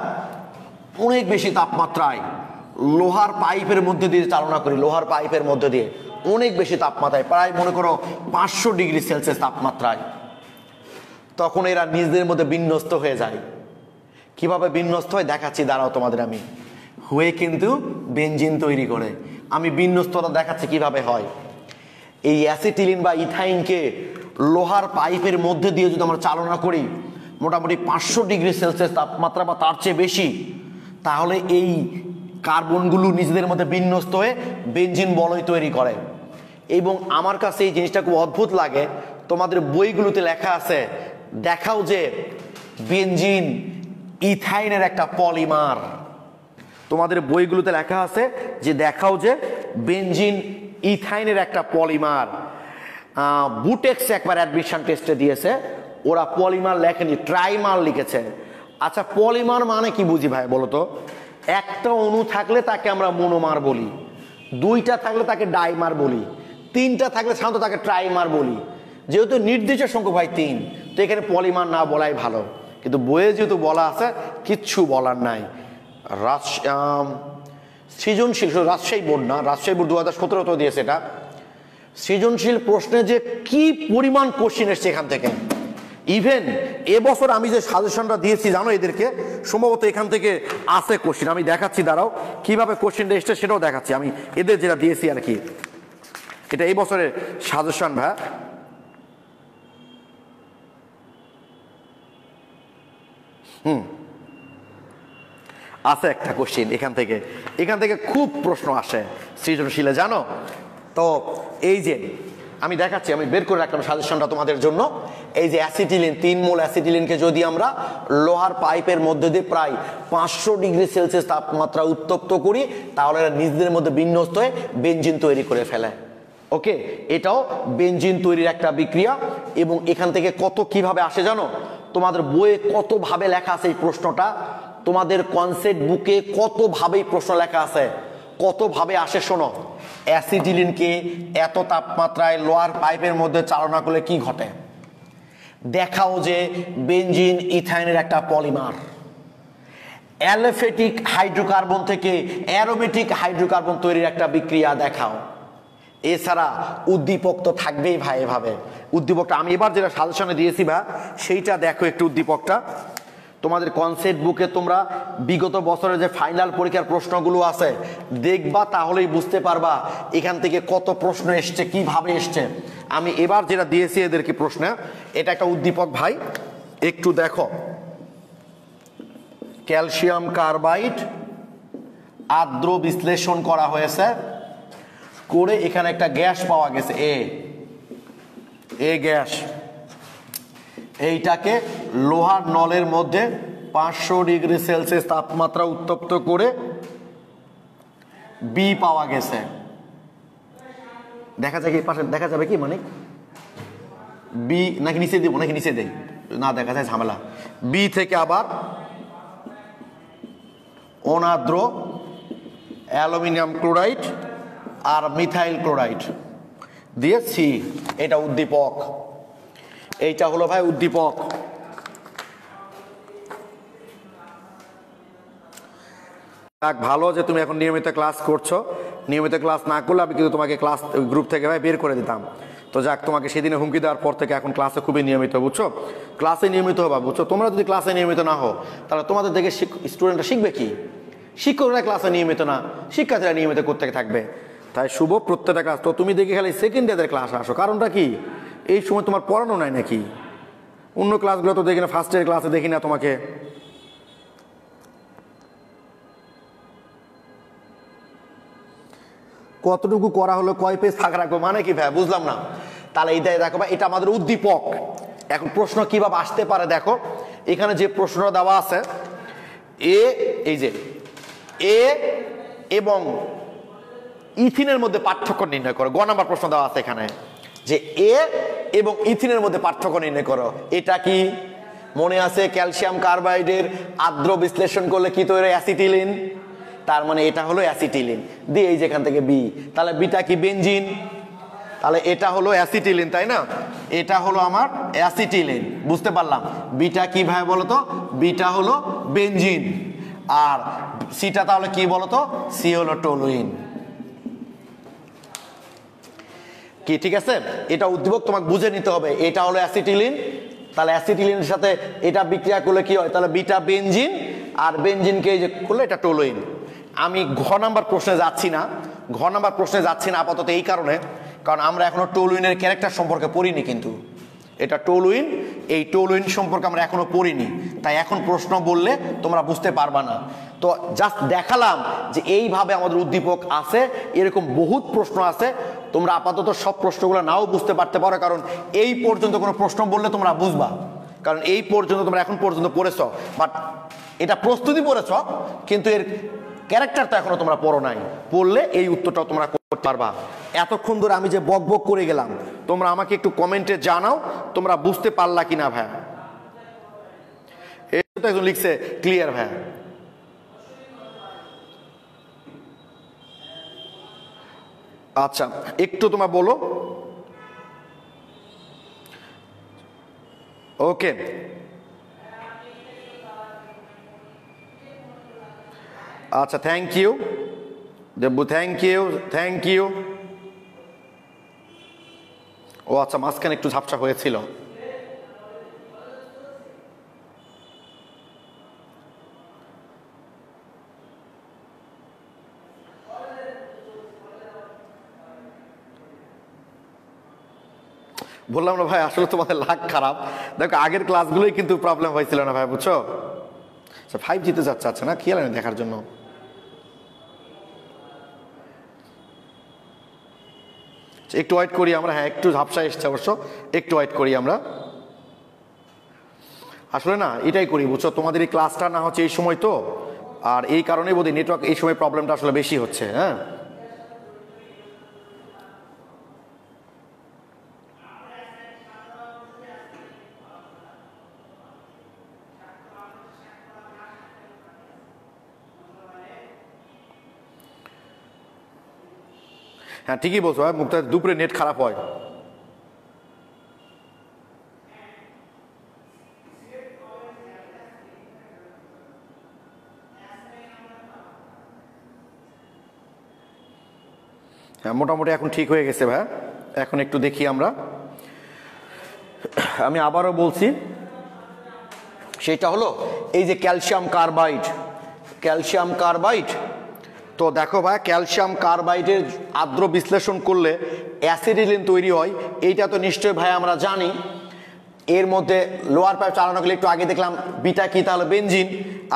অনেক বেশি তাপমাত্রায় লোহার পাইপের মধ্যে দিয়ে চালনা করি, লোহার পাইপের মধ্যে দিয়ে অনেক বেশি তাপমাত্রায়, প্রায় মনে করো 500 ডিগ্রি সেলসিয়াস তাপমাত্রায়, তখন এরা নিজেদের মধ্যে বিন্যস্ত হয়ে যায়। কিভাবে বিন্যস্ত হয় দেখাচ্ছি, দাঁড়াও তোমাদের। আমি হয়ে কিন্তু বেনজিন তৈরি করে, আমি বিন্যস্ততা দেখাচ্ছি কিভাবে হয়। এই অ্যাসিটিলিন বা ইথাইনকে লোহার পাইপের মধ্যে দিয়ে যদি আমরা চালনা করি মোটামুটি 500 ডিগ্রি সেলসিয়াস তাপমাত্রা বা তার চেয়ে বেশি, তাহলে এই কার্বনগুলো নিজেদের মধ্যে বিন্যস্ত হয়ে বেনজিন বলয় তৈরি করে। এবং আমার কাছে এই জিনিসটা খুব অদ্ভুত লাগে, তোমাদের বইগুলোতে লেখা আছে দেখাও যে বেনজিন ইথাইনের একটা পলিমার। তোমাদের বইগুলোতে লেখা আছে যে দেখাও যে বেনজিন ইথাইনের একটা পলিমার। বুটেক্স একবার অ্যাডমিশন টেস্টে দিয়েছে, ওরা পলিমার লেখেনি, ট্রাইমার লিখেছে। আচ্ছা পলিমার মানে কি বুঝি ভাই বলো তো? একটা অণু থাকলে তাকে আমরা মোনোমার বলি, দুইটা থাকলে তাকে ডাইমার বলি, তিনটা থাকলে সাধারণত তাকে ট্রাইমার বলি। যেহেতু নির্দিষ্ট সংখ্যক ভাই 3, তো এখানে পলিমার না বলাই ভালো, কিন্তু বইয়ে যেহেতু বলা আছে কিচ্ছু বলার নাই। সৃজনশীল, রাজশাহী বোর্ড না, রাজশাহী বোর্ড 2017 দিয়েছে এটা। সৃজনশীল প্রশ্নে যে কি পরিমাণ কোশ্চিন এসছে এখান থেকে। ইভেন এবছর আমি যে সাজেশনটা দিয়েছি জানো এদেরকে, সম্ভবত এখান থেকে আছে কোশ্চিন, আমি দেখাচ্ছি, দাঁড়াও কিভাবে কোশ্চিনটা এসছে সেটাও দেখাচ্ছি। আমি এদের যেটা দিয়েছি আর কি, এটা এই বছরের সাজেশন ভাই। আছে একটা কোশ্চিন এখান থেকে খুব প্রশ্ন আসে সৃজনশীলে জানো তো। এই যে আমি দেখাচ্ছি, আমি বের করে রাখলাম সাজেশনটা তোমাদের জন্য। এই যে অ্যাসিটিলিন, 3 মোল অ্যাসিটিলিনকে যদি আমরা লোহার পাইপের মধ্যে দিয়ে প্রায় 500 ডিগ্রি সেলসিয়াস তাপমাত্রা উত্তপ্ত করি, তাহলে নিজেদের মধ্যে বিন্যস্ত হয়ে বেনজিন তৈরি করে ফেলে। ওকে, এটাও বেনজিন তৈরির একটা বিক্রিয়া। এবং এখান থেকে কত কিভাবে আসে জানো? তোমাদের বইয়ে কতভাবে লেখা আছে এই প্রশ্নটা, তোমাদের কনসেপ্ট বুকে কতভাবে এই প্রশ্ন লেখা আছে, কতভাবে আসে শোনো। অ্যাসিটিলিনকে এত তাপমাত্রায় লোহার পাইপের মধ্যে চালনা করলে কি ঘটে? দেখাও যে বেনজিন ইথাইনের একটা পলিমার। অ্যালোফেটিক হাইড্রোকার্বন থেকে অ্যারোমেটিক হাইড্রোকার্বন তৈরির একটা বিক্রিয়া দেখাও। এছাড়া উদ্দীপক তো থাকবেই ভাই। এভাবে উদ্দীপকটা আমি এবার যেটা সাজেশনে দিয়েছি ভাই, সেইটা দেখো একটু। উদ্দীপকটা তোমাদের কনসেপ্ট বুকে তোমরা বিগত বছরের যে ফাইনাল পরীক্ষার প্রশ্নগুলো আছে দেখবা, তাহলেই বুঝতে পারবা এখান থেকে কত প্রশ্ন এসছে, কিভাবে এসছে। আমি এবার যেটা দিয়েছি এদেরকে প্রশ্নে, এটা একটা উদ্দীপক ভাই, একটু দেখো। ক্যালসিয়াম কার্বাইড আর্দ্র বিশ্লেষণ করা হয়েছে, করে এখানে একটা গ্যাস পাওয়া গেছে এ গ্যাস। এইটাকে লোহার নলের মধ্যে 500 ডিগ্রি সেলসিয়াস তাপমাত্রা উত্তপ্ত করে বি পাওয়া গেছে। দেখা যায় কি পাশে, দেখা যাবে কি মানে বি নাকি নিচে দিব, নাকি নিচে দেই না, দেখা যায় ঝামেলা। বি থেকে আবার অনার্দ্র অ্যালুমিনিয়াম ক্লোরাইড আর মিথাইল ক্লোরাইড দিয়ে সি। এটা উদ্দীপক, এইটা হলো ভাই উদ্দীপক। ভালো যে তুমি এখন নিয়মিত ক্লাস করছো, নিয়মিত ক্লাস না করলে আমি কিন্তু তোমাকে ক্লাস গ্রুপ থেকে ভাই বের করে দিতাম। তো যাক, তোমাকে সেদিনে হুমকি দেওয়ার পর থেকে এখন ক্লাসে খুবই নিয়মিত, বুঝছো? ক্লাসে নিয়মিত হবা, বুঝছো? তোমরা যদি ক্লাসে নিয়মিত না হও তাহলে তোমাদের দেখে স্টুডেন্টরা শিখবে কি? শিক্ষকরা ক্লাসে নিয়মিত না, শিক্ষার্থীরা নিয়মিত করতে থাকবে। তাই শুভ প্রত্যেকটা ক্লাস তো তুমি দেখে খালি সেকেন্ড ইয়ারের ক্লাসে আসো, কারণটা কি? এই সময় তোমার পড়ানো নাই নাকি? অন্য ক্লাসগুলো তো দেখি না, ফার্স্ট ইয়ার ক্লাসে দেখি না তোমাকে। কতটুকু করা হলো, কয় পেজ ফাঁকা রাখবো মানে কি ভাই? বুঝলাম না। তাহলে এইটাই দেখো ভাই, এটা আমাদের উদ্দীপক। এখন প্রশ্ন কিভাবে আসতে পারে দেখো, এখানে যে প্রশ্নটা দেওয়া আছে, এই যে এ এবং ইথিনের মধ্যে পার্থক্য নির্ণয় করো। গ নাম্বার প্রশ্ন দেওয়া আছে এখানে যে এ এবং ইথিনের মধ্যে পার্থক্য নির্ণয় করো। এটা কি মনে আছে? ক্যালসিয়াম কার্বাইডের আর্দ্র বিশ্লেষণ করলে কি তৈরি? অ্যাসিটিলিন। তার মানে এটা হলো অ্যাসিটিলিন। দিয়ে এই যেখান থেকে বি, তাহলে বিটা কি? বেনজিন। তাহলে এটা হলো অ্যাসিটিলিন, তাই না? এটা হলো আমার অ্যাসিটিলিন, বুঝতে পারলাম। বিটা কি ভাই বলতো? বিটা হলো বেনজিন। আর সিটা তাহলে কি বলতো? সি হলো টলুইন। কি ঠিক আছে? এটা উদ্দীপক তোমাকে বুঝে নিতে হবে। এটা হলো অ্যাসিটিলিন, তাহলে অ্যাসিটিলিনের সাথে এটা বিক্রিয়া করলে কি হয়? তাহলে বিটা বেনজিন, আর বেনজিনকে যে করলে এটা টলুইন। আমি ঘ নাম্বার প্রশ্নে যাচ্ছি না, ঘ নাম্বার প্রশ্নে যাচ্ছি না আপাতত এই কারণে, কারণ আমরা এখনো টলুইনের ক্যারেক্টার সম্পর্কে পড়িনি। কিন্তু এটা টলুইন, এই টলুইন সম্পর্কে আমরা এখনো পড়িনি, তাই এখন প্রশ্ন বললে তোমরা বুঝতে পারবা না। তো জাস্ট দেখালাম যে এইভাবে আমাদের উদ্দীপক আছে, এরকম বহুত প্রশ্ন আছে। তোমরা আপাতত সব প্রশ্নগুলো নাও বুঝতে পারতে পারো, কারণ এই পর্যন্ত কোনো প্রশ্ন বললে তোমরা বুঝবা, কারণ এই পর্যন্ত তোমরা এখন পর্যন্ত পড়েছ, বাট এটা প্রস্তুতি পড়েছ, কিন্তু এর ক্যারেক্টার তো এখনো তোমরা পড়ো নাই। পড়লে এই উত্তরটাও তোমরা করতে পারবা। এতক্ষণ ধরে আমি যে বক বক করে গেলাম, তোমরা আমাকে একটু কমেন্টে জানাও তোমরা বুঝতে পারলা কিনা ভাই। এটা একজন লিখছে ক্লিয়ার ভাই। আচ্ছা, একটু তোমরা বলো। ওকে, আচ্ছা, thank you Debbu, thank you, thank you. ও আচ্ছা, মাঝখানে একটু ঝাপসা হয়েছিল। বললাম না ভাই, আসলে তোমাদের লাক খারাপ। দেখো আগের ক্লাসগুলোই কিন্তু প্রবলেম হয়েছিল না ভাই, বুঝছো? 5G তে যাচ্ছে, আচ্ছা না, খেয়াল নেই দেখার জন্য। একটু ওয়েট করি আমরা। হ্যাঁ, একটু ঝাপসা এসছে অবশ্য, একটু ওয়েট করি আমরা। আসলে না, এটাই করি বুঝছো, তোমাদের এই ক্লাসটা না হচ্ছে এই সময় তো, আর এই কারণেই বোধহয় নেটওয়ার্ক এই সময় প্রবলেমটা আসলে বেশি হচ্ছে। হ্যাঁ, হ্যাঁ ঠিকই বলছো ভাই, মুক্তা দুপুরে নেট খারাপ হয়। হ্যাঁ, মোটামুটি এখন ঠিক হয়ে গেছে ভাই। এখন একটু দেখি আমরা। আমি আবারও বলছি, সেটা হলো এই যে ক্যালসিয়াম কার্বাইড, ক্যালসিয়াম কার্বাইড। তো দেখো ভাই, ক্যালসিয়াম কার্বাইডের আর্দ্র বিশ্লেষণ করলে অ্যাসিটিলিন তৈরি হয়, এইটা তো নিশ্চয়ই ভাই আমরা জানি। এর মধ্যে লোয়ার পাইপ চালানো গেলে একটু আগে দেখলাম বিটা কি, তাহলে বেনজিন।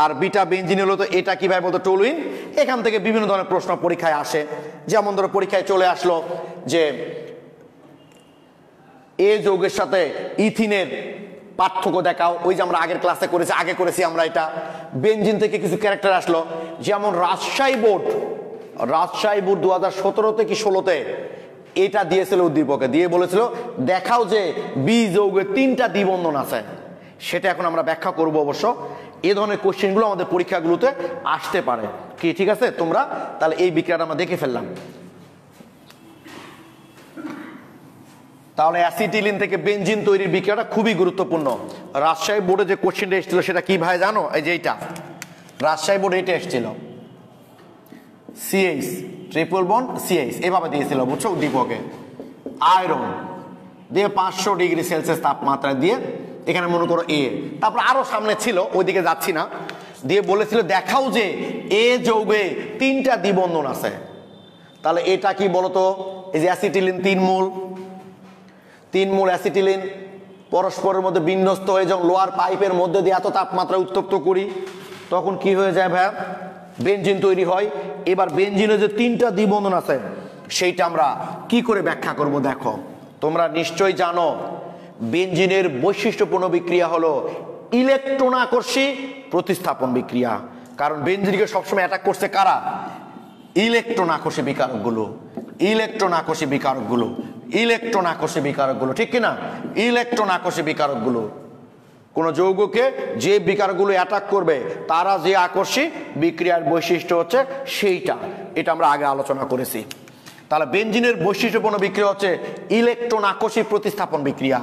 আর বিটা বেনজিন হলো, তো এটা কি ভাই বলতো? টলুইন। এখান থেকে বিভিন্ন ধরনের প্রশ্ন পরীক্ষায় আসে, যেমন ধরো পরীক্ষায় চলে আসলো যে এ যৌগের সাথে ইথিনের পার্থক্য দেখাও। ওই যে আমরা আগের ক্লাসে করেছি, আগে করেছি আমরা এটা। বেনজিন থেকে কিছু ক্যারেক্টার আসলো, যেমন রাজশাহী বোর্ড 2017 কি 16-তে এটা দিয়েছিল উদ্দীপকে, দিয়ে বলেছিল দেখাও যে বি যৌগের 3টা দ্বিবন্ধন আছে। সেটা এখন আমরা ব্যাখ্যা করব অবশ্য। এই ধরনের কোশ্চেনগুলো আমাদের পরীক্ষাগুলোতে আসতে পারে। কি ঠিক আছে? তোমরা তাহলে এই বিক্রিয়াটা আমরা দেখে ফেললাম। তাহলে অ্যাসিটিলিন থেকে বেনজিন তৈরির বিক্রিয়াটা খুবই গুরুত্বপূর্ণ। রাজশাহী বোর্ডে যে কোশ্চেনটা এসেছিল সেটা কি ভাই জানো? এই যে এইটা রাজশাহী বোর্ডে এটা এসেছিল, CH ট্রিপল বন্ড CH এভাবে দিয়েছিল, বুঝছো? উদ্দীপকে আয়রন দিয়ে 500 ডিগ্রি সেলসিয়াস তাপমাত্রা দিয়ে এখানে মনে করো এ, তারপর আরো সামনে ছিল ওইদিকে যাচ্ছি না, দিয়ে বলেছিল দেখাও যে এ যৌগে 3টা দ্বিবন্ধন আছে। তাহলে এটা কি বলতো, এই যে অ্যাসিটিলিন 3 মোল অ্যাসিটিলিন পরস্পরের মধ্যে বিন্যস্ত হয়ে যখন লোয়ার পাইপের মধ্যে দিয়ে এত তাপমাত্রা উত্তপ্ত করি তখন কি হয়ে যায় ভাইয়া, বেনজিন তৈরি হয়। এবার বেনজিনে যে 3টা দ্বিবন্ধন আছে সেইটা আমরা কি করে ব্যাখ্যা করব। দেখো তোমরা নিশ্চয়ই জানো বেনজিনের বৈশিষ্ট্যপূর্ণ বিক্রিয়া হলো ইলেকট্রন আকর্ষী প্রতিস্থাপন বিক্রিয়া। কারণ বেনজিনকে সবসময় অ্যাটাক করছে কারা, ইলেকট্রন আকর্ষী বিকারকগুলো, ইলেকট্রন আকর্ষী বিকারকগুলো, ইলেকট্রন আকর্ষী বিকারকগুলো, ঠিক কিনা, ইলেকট্রন আকর্ষী বিকারকগুলো। কোন যৌগকে যে বিকারকগুলো অ্যাটাক করবে তারা যে আকর্ষী বিক্রিয়ার বৈশিষ্ট্য হচ্ছে সেইটা, এটা আমরা আগে আলোচনা করেছি। তাহলে বেনজিনের বৈশিষ্ট্যপূর্ণ বিক্রিয়া হচ্ছে ইলেকট্রন আকর্ষী প্রতিস্থাপন বিক্রিয়া।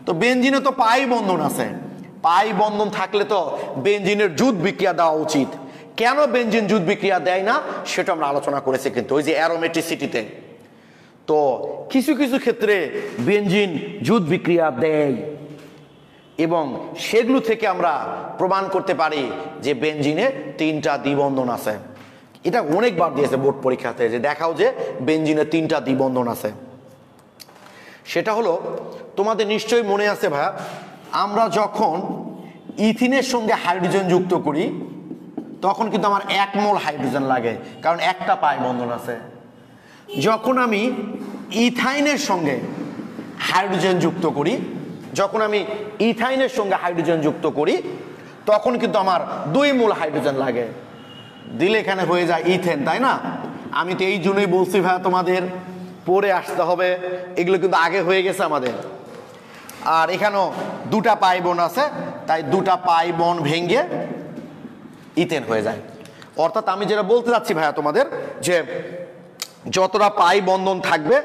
তো বেনজিনে তো পাই বন্ধন আছে, পাই বন্ধন থাকলে তো বেনজিনের জুট বিক্রিয়া দেওয়া উচিত। কেন বেনজিন জুট বিক্রিয়া দেয় না সেটা আমরা আলোচনা করেছি কিন্তু ওই যে অ্যারোমেটিসিটিতে। তো কিছু কিছু ক্ষেত্রে বেনজিন জুট বিক্রিয়া দেয় এবং সেগুলো থেকে আমরা প্রমাণ করতে পারি যে বেনজিনে 3টা দ্বিবন্ধন আছে। এটা অনেকবার দিয়েছে বোর্ড পরীক্ষাতে, যে দেখাও যে বেনজিনে 3টা দ্বিবন্ধন আছে। সেটা হলো তোমাদের নিশ্চয়ই মনে আছে ভাইয়া, আমরা যখন ইথিনের সঙ্গে হাইড্রোজেন যুক্ত করি তখন কিন্তু আমার 1 মোল হাইড্রোজেন লাগে, কারণ একটা পাই বন্ধন আছে। যখন আমি ইথাইনের সঙ্গে হাইড্রোজেন যুক্ত করি, যখন আমি ইথাইনের সঙ্গে হাইড্রোজেন যুক্ত করি তখন কিন্তু আমার 2 মোল হাইড্রোজেন লাগে, দিলে এখানে হয়ে যায় ইথেন, তাই না? আমি তো এই জন্যই বলছি ভাই তোমাদের পরে আসতে হবে, এগুলো কিন্তু আগে হয়ে গেছে আমাদের। আর এখানেও 2টা পাই বোন আছে, তাই 2টা পাই বোন ভেঙে ইথেন হয়ে যায়। অর্থাৎ আমি যেটা বলতে চাচ্ছি ভাইয়া তোমাদের, যে যতটা পাই বন্ধন থাকবে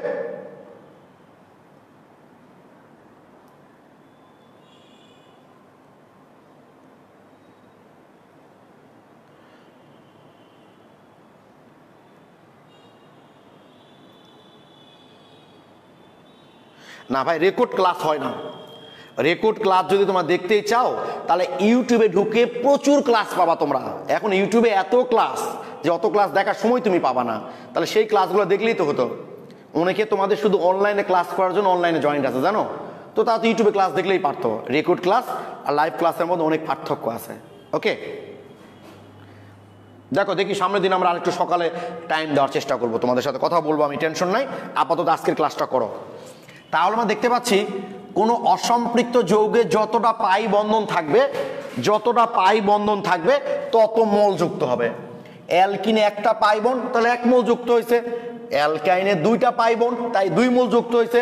না ভাই, রেকর্ড ক্লাস হয় না। রেকর্ড ক্লাস যদি তোমরা দেখতেই চাও তাহলে ইউটিউবে ঢুকে প্রচুর ক্লাস পাবা তোমরা। এখন ইউটিউবে এত ক্লাস যে অত ক্লাস দেখার সময় তুমি পাবা না, তাহলে সেই ক্লাসগুলো দেখলেই তো হতো। অনেকে তোমাদের শুধু অনলাইনে ক্লাস করার জন্য অনলাইনে জয়েন্ট আছে জানো তো, তা তো ইউটিউবে ক্লাস দেখলেই পারতো। রেকর্ড ক্লাস আর লাইভ ক্লাসের মধ্যে অনেক পার্থক্য আছে। ওকে, দেখো দেখি সামনের দিন আমরা আরেকটু সকালে টাইম দেওয়ার চেষ্টা করবো, তোমাদের সাথে কথা বলবো আমি, টেনশন নাই। আপাতত আজকের ক্লাসটা করো। তাহলে আমরা দেখতে পাচ্ছি কোনো অসম্পৃক্ত যৌগে যতটা পাই বন্ধন থাকবে, যতটা পাই বন্ধন থাকবে তত মোল যুক্ত হবে। অ্যালকিনে 1টা পাই বন্ড, তাহলে 1 মোল যুক্ত হয়েছে। অ্যালকাইনে 2টা পাই বন্ড, তাই 2 মোল যুক্ত হয়েছে।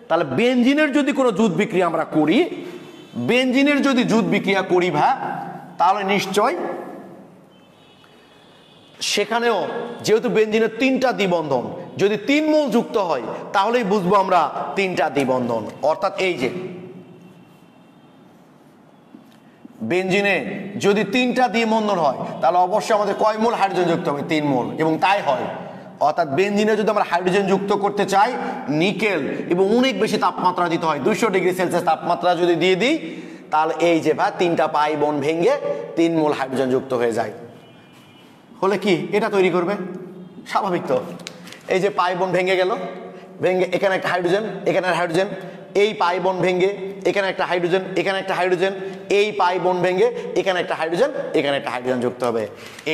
তাহলে বেনজিনের যদি কোনো জুট বিক্রিয়া আমরা করি, বেনজিনের যদি জুট বিক্রিয়া করি ভাই, তাহলে নিশ্চয় সেখানেও যেহেতু বেনজিনের 3টা দ্বিবন্ধন, যদি 3 মোল যুক্ত হয় তাহলেই বুঝবো আমরা 3টা দ্বিবন্ধন। অর্থাৎ এই যে বেনজিনে যদি 3টা দ্বিবন্ধন হয় তাহলে অবশ্যই আমাদের কয় মোল হাইড্রোজেন যুক্ত হবে, 3 মোল, এবং তাই হয়। অর্থাৎ বেনজিনে যদি আমরা হাইড্রোজেন যুক্ত করতে চাই নিকেল এবং অনেক বেশি তাপমাত্রা দিতে হয়, 200 ডিগ্রি সেলসিয়াস তাপমাত্রা যদি দিয়ে দিই তাহলে এই যে ভাই 3টা পাই বন্ড ভেঙে 3 মোল হাইড্রোজেন যুক্ত হয়ে যায়। হলে কি এটা তৈরি করবে, স্বাভাবিক তো। এই যে পাই বন্ড ভেঙে গেল, ভেঙে এখানে একটা হাইড্রোজেন, এখানে হাইড্রোজেন, এই পাই বন্ড ভেঙে এখানে একটা হাইড্রোজেন, এখানে একটা হাইড্রোজেন, এই পাই বন্ড ভেঙে এখানে একটা হাইড্রোজেন, এখানে একটা হাইড্রোজেন যুক্ত হবে।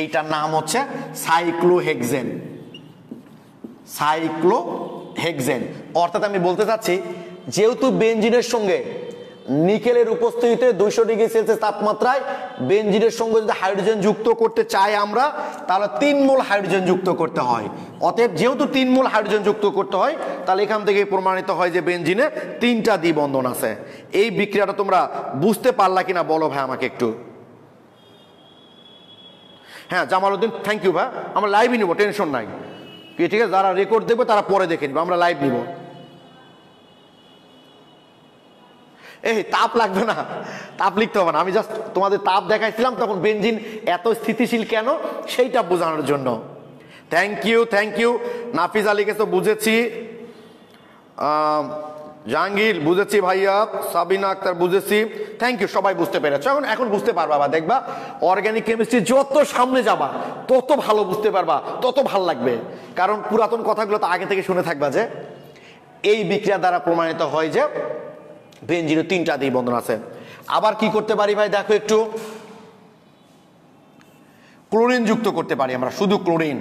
এইটার নাম হচ্ছে সাইক্লোহেক্সেন, সাইক্লোহেক্সেন। অর্থাৎ আমি বলতে চাচ্ছি যেহেতু বেনজিনের সঙ্গে নিকেলের উপস্থিতিতে 200 ডিগ্রি সেলসিয়াস তাপমাত্রায় বেনজিনের সঙ্গে যদি হাইড্রোজেন যুক্ত করতে চাই আমরা, তাহলে 3 মোল হাইড্রোজেন যুক্ত করতে হয়। অতএব যেহেতু 3 মোল হাইড্রোজেন যুক্ত করতে হয়, তাহলে এখান থেকে প্রমাণিত হয় যে বেনজিনে 3টা দ্বিবন্ধন আছে। এই বিক্রিয়াটা তোমরা বুঝতে পারলা কিনা বলো ভাই আমাকে একটু। হ্যাঁ জামালউদ্দিন, থ্যাংক ইউ ভাই। আমরা লাইভই নিব, টেনশন নাই, ঠিক আছে? যারা রেকর্ড দেখবে তারা পরে দেখে নিবে, আমরা লাইভ নিব। এই তাপ লাগবে না, তাপ লিখতে হবে না, আমি জাস্ট তোমাদের তাপ দেখাইছিলাম তখন বেনজিন এত স্থিতিশীল কেন সেইটা বোঝানোর জন্য। Thank you, thank you. Nafiz Ali কাছে বুঝেছি, জাহাঙ্গীর বুঝেছি ভাইয়া, সাবিনা আক্তার বুঝেছি, থ্যাংক ইউ, সবাই বুঝতে পেরেছো। এখন বুঝতে পারবা, বা দেখবা অর্গানিক কেমিস্ট্রি যত সামনে যাবা তত ভালো বুঝতে পারবা, তত ভালো লাগবে। কারণ পুরাতন কথাগুলো তো আগে থেকে শুনে থাকবা যে এই বিক্রিয়া দ্বারা প্রমাণিত হয় যে বেনজিনের 3টা দ্বিবন্ধন আছে। আবার কি করতে পারি ভাই, দেখো একটু, ক্লোরিন যুক্ত করতে পারি আমরা, শুধু ক্লোরিন।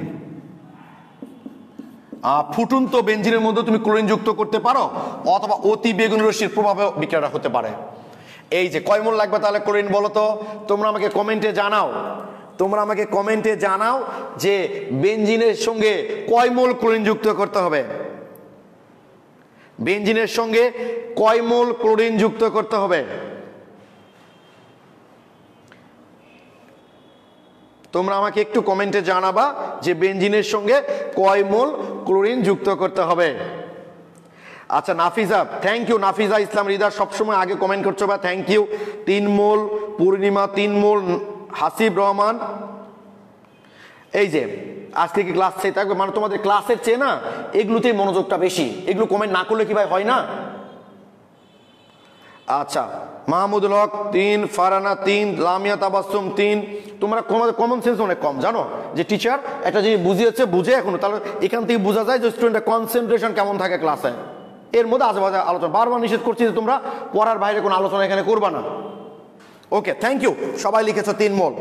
ফুটন্ত বেনজিনের মধ্যে তুমি ক্লোরিন যুক্ত করতে পারো, অথবা অতি বেগুনি রশ্মির প্রভাবে বিক্রিয়াটা হতে পারে। এই যে কয় মোল লাগবে তাহলে ক্লোরিন বলো তো, তোমরা আমাকে কমেন্টে জানাও যে বেনজিনের সঙ্গে কয় মোল ক্লোরিন যুক্ত করতে হবে, বেনজিনের সঙ্গে কয় মোল ক্লোরিন যুক্ত করতে হবে। তোমরা আমাকে একটু কমেন্টে জানাবা যে বেনজিনের সঙ্গে কয় মোল ক্লোরিন যুক্ত করতে হবে। আচ্ছা নাফিজা, থ্যাংক ইউ, নাফিজা ইসলাম রিদা সবসময় আগে কমেন্ট করছো বা, থ্যাংক ইউ। 3 মোল, পূর্ণিমা 3 মোল, হাসিব রহমান। এই যে আজকে কি ক্লাস চেয়ে থাকবে, মানে তোমাদের ক্লাসের চেয়ে না এগুলোতেই মনোযোগটা বেশি, এগুলো কমেন্ট না করলে কি ভাই হয় না? আচ্ছা, মাহমুদুল হক 3, ফারানা 3, লামিয়া তাবাসসুম 3। তোমরা কমন সেন্স অনেক কম, জানো যে টিচার একটা জিনিস বুঝিয়েছে, বুঝে এখনো, তাহলে এখান থেকে বোঝা যায় যে স্টুডেন্টের কনসেন্ট্রেশন কেমন থাকে ক্লাসে। এর মধ্যে আশেপাশে আলোচনা, বারবার নিষেধ করছি যে তোমরা পড়ার বাইরে কোনো আলোচনা এখানে করবা না। ওকে, থ্যাংক ইউ, সবাই লিখেছো 3 মোল।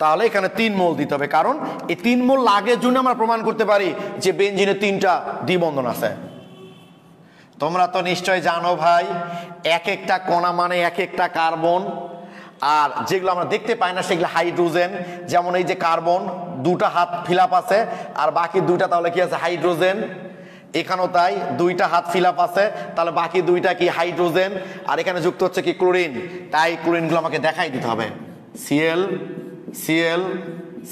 তাহলে এখানে 3 মোল দিতে হবে, কারণ এই 3 মোল লাগের জন্য আমরা প্রমাণ করতে পারি যে বেনজিনে 3টা দ্বিবন্ধন আছে। তোমরা তো নিশ্চয় জানো ভাই, এক একটা কণা মানে এক একটা কার্বন, আর যেগুলো আমরা দেখতে পাই না সেগুলো হাইড্রোজেন। যেমন এই যে কার্বন, 2টা হাত ফিল আপ আছে, আর বাকি 2টা তাহলে কি আছে, হাইড্রোজেন। এখানেও তাই, 2টা হাত ফিল আপ আছে, তাহলে বাকি 2টা কি, হাইড্রোজেন। আর এখানে যুক্ত হচ্ছে কি, ক্লোরিন। তাই ক্লোরিনগুলো আমাকে দেখাই দিতে হবে, Cl Cl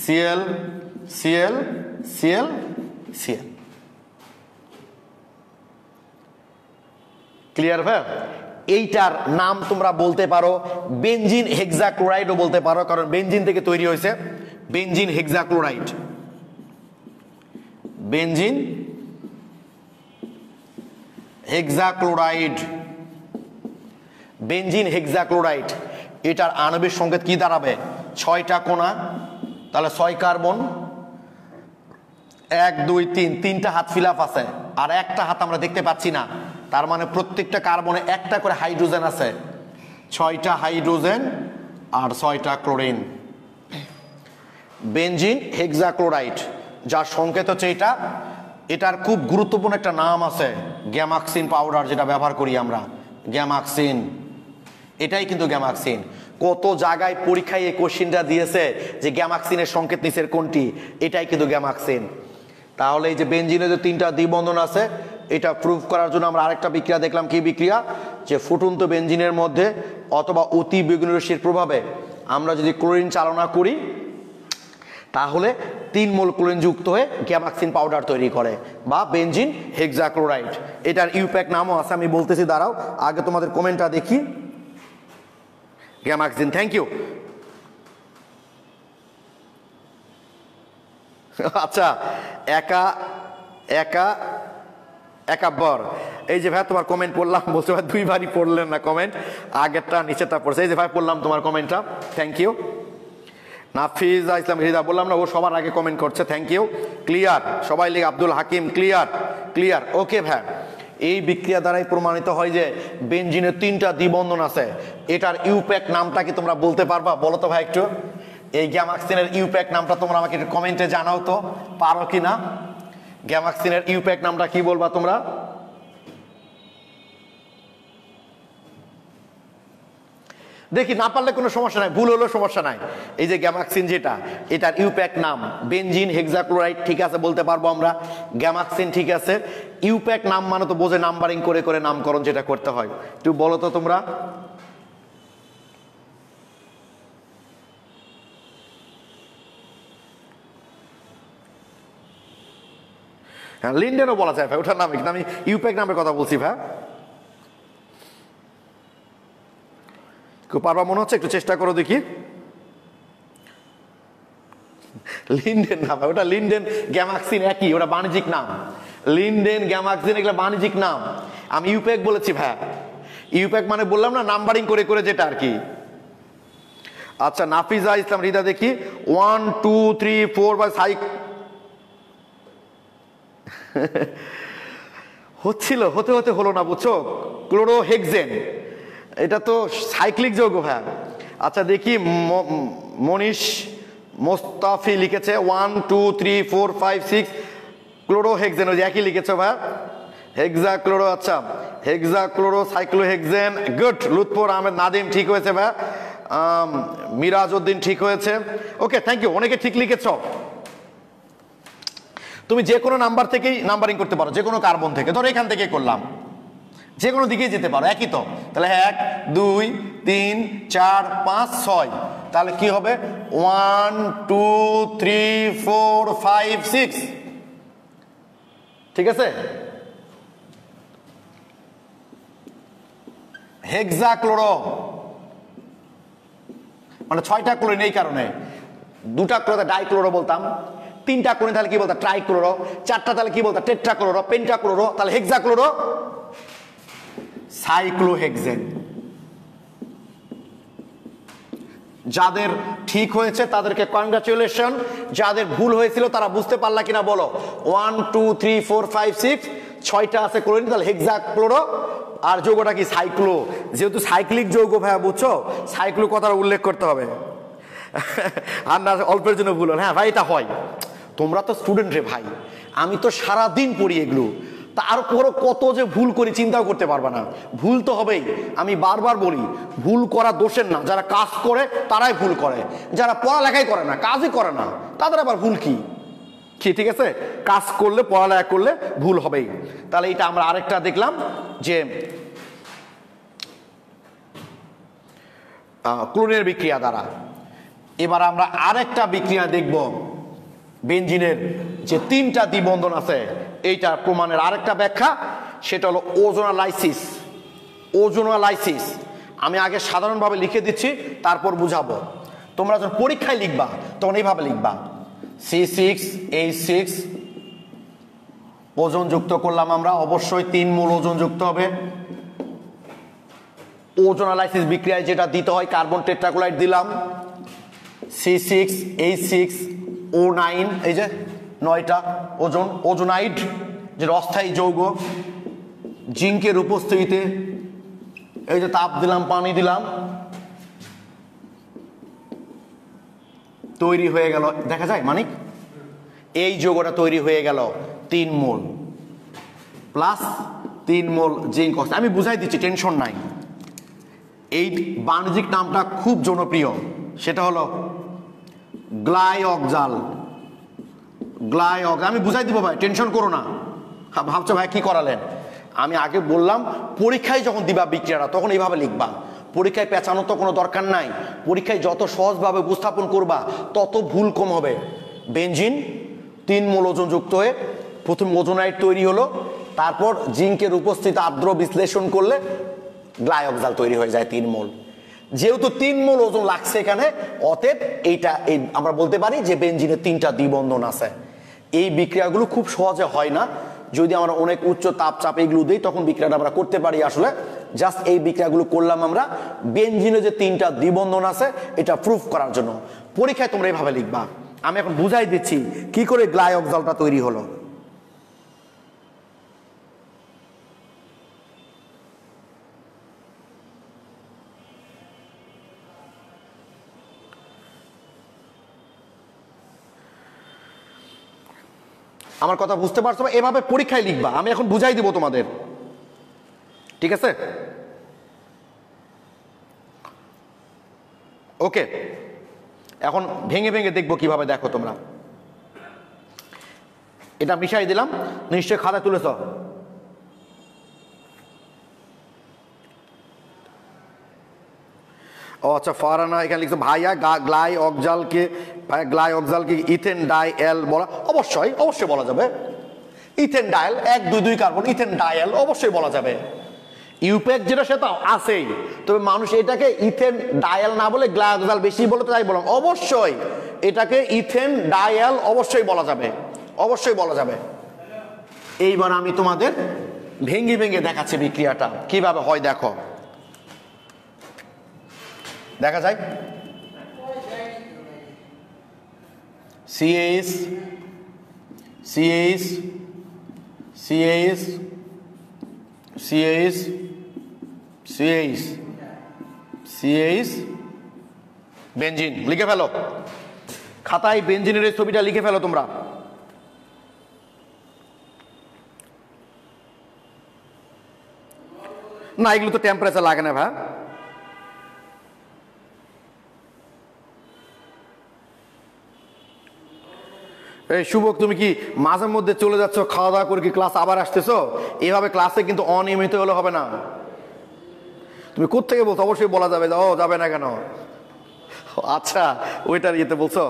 Cl Cl Cl Cl। Clear ভাই? এইটার নাম তোমরা বলতে পারো বেনজিন হেক্সাক্লোরাইডও বলতে পারো, কারণ বেনজিন থেকে তৈরি হয়েছে। Benzene hexachloride, benzene hexachloride, benzene hexachloride. এটার আণবিক সংকেত কি দাঁড়াবে, 6টা কোণা, তাহলে 6 কার্বন, 1 2 3, 3টা হাত ফিল আপ আছে, আর একটা হাত আমরা দেখতে পাচ্ছি না। তার মানে প্রত্যেকটা কার্বনে একটা করে হাইড্রোজেন আছে, 6টা হাইড্রোজেন আর 6টা ক্লোরিন। বেনজিন হেক্সাক্লোরাইড, যার সংকেত হচ্ছে এটা। এটার খুব গুরুত্বপূর্ণ একটা নাম আছে, গ্যামাক্সিন পাউডার, যেটা ব্যবহার করি আমরা, গ্যামাক্সিন। এটাই কিন্তু গ্যামাক্সিন। কত জায়গায় পরীক্ষায় এই কোশ্চিনটা দিয়েছে যে গ্যামাক্সিনের সংকেত নিচের কোনটি, এটাই কিন্তু গ্যামাক্সিন। তাহলে এই যে বেনজিনে যে 3টা দ্বিবন্ধন আছে, এটা প্রুফ করার জন্য আমরা আরেকটা বিক্রিয়া দেখলাম। কি বিক্রিয়া? যে ফুটন্ত বেনজিনের মধ্যে অথবা অতি বেগুনি রশ্মির প্রভাবে আমরা যদি ক্লোরিন চালনা করি, তাহলে 3 মোল ক্লোরিন যুক্ত হয়ে গ্যামাক্সিন পাউডার তৈরি করে, বা বেনজিন হেক্সাক্লোরাইড। এটার ইউপ্যাক নামও আছে, আমি বলতেছি, দাঁড়াও আগে তোমাদের কমেন্টটা দেখি। গ্যামাক্সিন, থ্যাংক ইউ। আচ্ছা, একাব্বর, এই যে ভাই তোমার কমেন্ট পড়লাম, বলছে ভাই 2বারই পড়লেন না কমেন্ট, আগেরটা নিচেরটা পড়ছে। এই যে ভাই পড়লাম তোমার কমেন্টটা, থ্যাংক ইউ। নাফিজা ইসলাম হৃদা, বললাম না ও সবার আগে কমেন্ট করছে, থ্যাংক ইউ। ক্লিয়ার, সবাই লিখ, আব্দুল হাকিম, ক্লিয়ার। ওকে ভাই, এই বিক্রিয়া দ্বারাই প্রমাণিত হয় যে বেনজিনের 3টা দ্বিবন্ধন আছে। এটার ইউপ্যাক নামটা কি তোমরা বলতে পারবা, বলো তো ভাই একটু। এই গ্যামাক্সিনের ইউপ্যাক নামটা তোমরা আমাকে একটু কমেন্টে জানাও তো, পারো কি না। গ্যামাক্সিনের ইউপ্যাক নামটা কি বলবা তোমরা? দেখি, না পারলে কোনো সমস্যা নাই, ভুল হলেও সমস্যা নাই। এই যে গ্যামাক্সিন যেটা, এটার ইউপ্যাক নাম বেনজিন হেক্সাক্লোরাইড, ঠিক আছে, বলতে পারবো আমরা। গ্যামাক্সিন, ঠিক আছে। ইউপ্যাক নাম মানে তো বোঝে নাম্বারিং করে করে নামকরণ যেটা করতে হয়। একটু বলো তো তোমরা। হ্যাঁ, লিন্ডেনও বলা যায় ভাই, ওটার নামে, কিন্তু আমি ইউপ্যাক নামের কথা বলছি ভাই। কেউ পারবা মনে হচ্ছে, একটু চেষ্টা করো দেখি। লিন্ডেন না ভাই, ওটা লিন্ডেন গ্যামাক্সিন একই, ওটা বাণিজ্যিক নাম। লিনডেন, গ্যামাক্সিন এগুলো বাণিজ্যিক নাম। আমি ইউপ্যাক বলেছি ভাই, ইউপ্যাক মানে বললাম না নাম্বারিং করে করে যেটা আর কি। আচ্ছা নাফিজা ইসলাম হৃদা দেখি 1 2 3 4 বা সাইক হচ্ছিল, হতে হতে হলো না বুঝছো। ক্লোরোহেক্সেন এটা তো সাইক্লিক যৌগ ভাই। আচ্ছা দেখি মনীষ মোস্তাফি লিখেছে 1 2 3 4 5 6 ক্লোরোহেক্সেন, ওই একই লিখেছো ভাই। হেক্সাক্লোরো, আচ্ছা হেক্সাক্লোরো সাইক্লোহেক্সেন, গুড। লুৎফর আহমেদ নাদিম ঠিক হয়েছে ভাই। মিরাজ উদ্দিন ঠিক হয়েছে, ওকে থ্যাংক ইউ। অনেকে ঠিক লিখেছ। তুমি যে কোনো নাম্বার থেকেই নাম্বারিং করতে পারো, যে কোনো কার্বন থেকে। ধরো এখান থেকে করলাম, যে কোনো দিকেই যেতে পারো, একই তো। তাহলে 1 2 3 4 5 6, তাহলে কি হবে 1 2 3 4 5 6, ঠিক আছে। হেক্সাক্লোরো মানে 6টা ক্লোরিন, এই কারণে 2টা ক্লোরো ডাইক্লোরো বলতাম, 3টা ক্লোরিন তাহলে কি বলতাম ট্রাইক্লোরো, 4টা তাহলে কি বলতাম টেট্রাক্লোরো, পেন্টাক্লোরো, তাহলে হেক্সাক্লোরো সাইক্লোহেক্সেন। যাদের ঠিক হয়েছে তাদেরকে কংগ্রাচুলেশন, যাদের ভুল হয়েছিল তারা বুঝতে পারলা কিনা বলো। 1 2 3 4 5 6, 6টা আছে ক্লোরিন, তাহলে হেক্সাক্লোরো। আর যৌগটা কি সাইক্লো, যেহেতু সাইক্লিক যৌগ ভাইয়া বুঝছো, সাইক্লো কথার উল্লেখ করতে হবে। আর না অল্পের জন্য ভুল হল, হ্যাঁ ভাই এটা হয়। তোমরা তো স্টুডেন্ট রে ভাই, আমি তো সারাদিন পড়ি এগুলো, তারপরও কত যে ভুল করি চিন্তাও করতে পারবে না। ভুল তো হবেই, আমি বারবার বলি ভুল করা দোষের না, যারা কাজ করে তারাই ভুল করে, যারা পড়ালেখাই করে না কাজই করে না তাদের আবার ভুল কি, ঠিক আছে। কাজ করলে পড়ালেখা করলে ভুল হবেই। তাহলে এটা আমরা আরেকটা দেখলাম যে ক্লোরিনের বিক্রিয়া দ্বারা। এবার আমরা আরেকটা বিক্রিয়া দেখব, বেনজিনের যে 3টা দ্বিবন্ধন আছে এইটা প্রমাণের আরেকটা ব্যাখ্যা, সেটা হলো ওজোনালাইসিস। ওজোনালাইসিস আমি আগে সাধারণভাবে লিখে দিচ্ছি, তারপর বুঝাবো। তোমরা যখন পরীক্ষায় লিখবা তখন এইভাবে লিখবা C6H6 ওজন যুক্ত করলাম আমরা, অবশ্যই 3 মূল ওজন যুক্ত হবে। ওজোনালাইসিস বিক্রিয়ায় যেটা দিতে হয় কার্বন টেট্রাক্লোরাইড দিলাম, C6H6O9, এই যে 9টা ওজন, ওজোনাইড যেটা অস্থায়ী যৌগ। জিঙ্কের উপস্থিতিতে এই যে তাপ দিলাম, পানি দিলাম, তৈরি হয়ে গেল, দেখা যায় মানিক এই যৌগটা তৈরি হয়ে গেল 3 মোল প্লাস 3 মোল জিঙ্ক অক্সাইড। আমি বুঝাই দিচ্ছি, টেনশন নাই। এই বাণিজ্যিক নামটা খুব জনপ্রিয়, সেটা হলো গ্লাইঅক্সাল। আমি বুঝাই দিব ভাই, টেনশন করো না। ভাবছো ভাই কি করালেন, আমি আগে বললাম পরীক্ষায় যখন দিবা বিক্রিয়াটা তখন এইভাবে লিখবা। পরীক্ষায় পেঁচানোর তো কোনো দরকার নাই, পরীক্ষায় যত সহজভাবে উপস্থাপন করবা তত ভুল কম হবে। বেনজিন 3 মোল ওজন যুক্ত হয়ে প্রথম ওজোনাইড তৈরি হলো, তারপর জিঙ্কের উপস্থিতি আর্দ্র বিশ্লেষণ করলে গ্লাইঅক্সাল তৈরি হয়ে যায় 3 মোল। যেহেতু 3 মোল ওজন লাগছে এখানে, অতএব এইটা আমরা বলতে পারি যে বেনজিনের 3টা দ্বিবন্ধন আছে। এই বিক্রিয়াগুলো খুব সহজে হয় না, যদি আমরা অনেক উচ্চ তাপচাপ এগুলো দিই তখন বিক্রিয়াটা আমরা করতে পারি। আসলে জাস্ট এই বিক্রিয়াগুলো করলাম আমরা বেনজিনে যে 3টা দ্বিবন্ধন আছে এটা প্রুফ করার জন্য। পরীক্ষায় তোমরা এইভাবে লিখবা। আমি এখন বুঝাই দিচ্ছি কি করে গ্লাইঅক্সালটা তৈরি হলো। আমার কথা বুঝতে পারছো? এভাবে পরীক্ষায় লিখবা, আমি এখন বুঝাই দিব তোমাদের, ঠিক আছে? ওকে, এখন ভেঙে ভেঙে দেখবো কিভাবে। দেখো তোমরা, এটা মিশাই দিলাম, নিশ্চয় খাতায় তুলেছ। ও আচ্ছা, ফারানা এখানে লিখছে ভাইয়া গ্লাইঅক্সালকে ইথেন ডাইএল বলা, অবশ্যই বলা যাবে। ইথেন ডাইএল 1 2 2 কার্বন, ইথেন ডাইএল অবশ্যই বলা যাবে। ইউপ্যাক যেটা সেটা আছেই, তবে মানুষ এটাকে ইথেন ডাইএল না বলে গ্লাইঅক্সাল বেশি বলে, তাই বললাম অবশ্যই এটাকে ইথেন ডাইএল অবশ্যই বলা যাবে, অবশ্যই বলা যাবে। এইবার আমি তোমাদের ভেঙে ভেঙে দেখাচ্ছি বিক্রিয়াটা কিভাবে হয়। দেখো, দেখা যায় CH CH CH CH CH CH benzene লিখে ফেলো খাতায়, বেনজিনের এই ছবিটা লিখে ফেলো তোমরা। না, এগুলো তো টেম্পারেচার লাগে না ভাই। এই শুভক, তুমি কি মাঝে মধ্যে চলে যাচ্ছ খাওয়া দাওয়া করে কি ক্লাস আবার আসতেছো? এভাবে ক্লাসে কিন্তু অনিয়মিত হলে হবে না। তুমি কোত্থেকে বলছো? অবশ্যই বলা যাবে। ও যাবে না কেন? আচ্ছা, ওইটার ইয়েতে বলছো।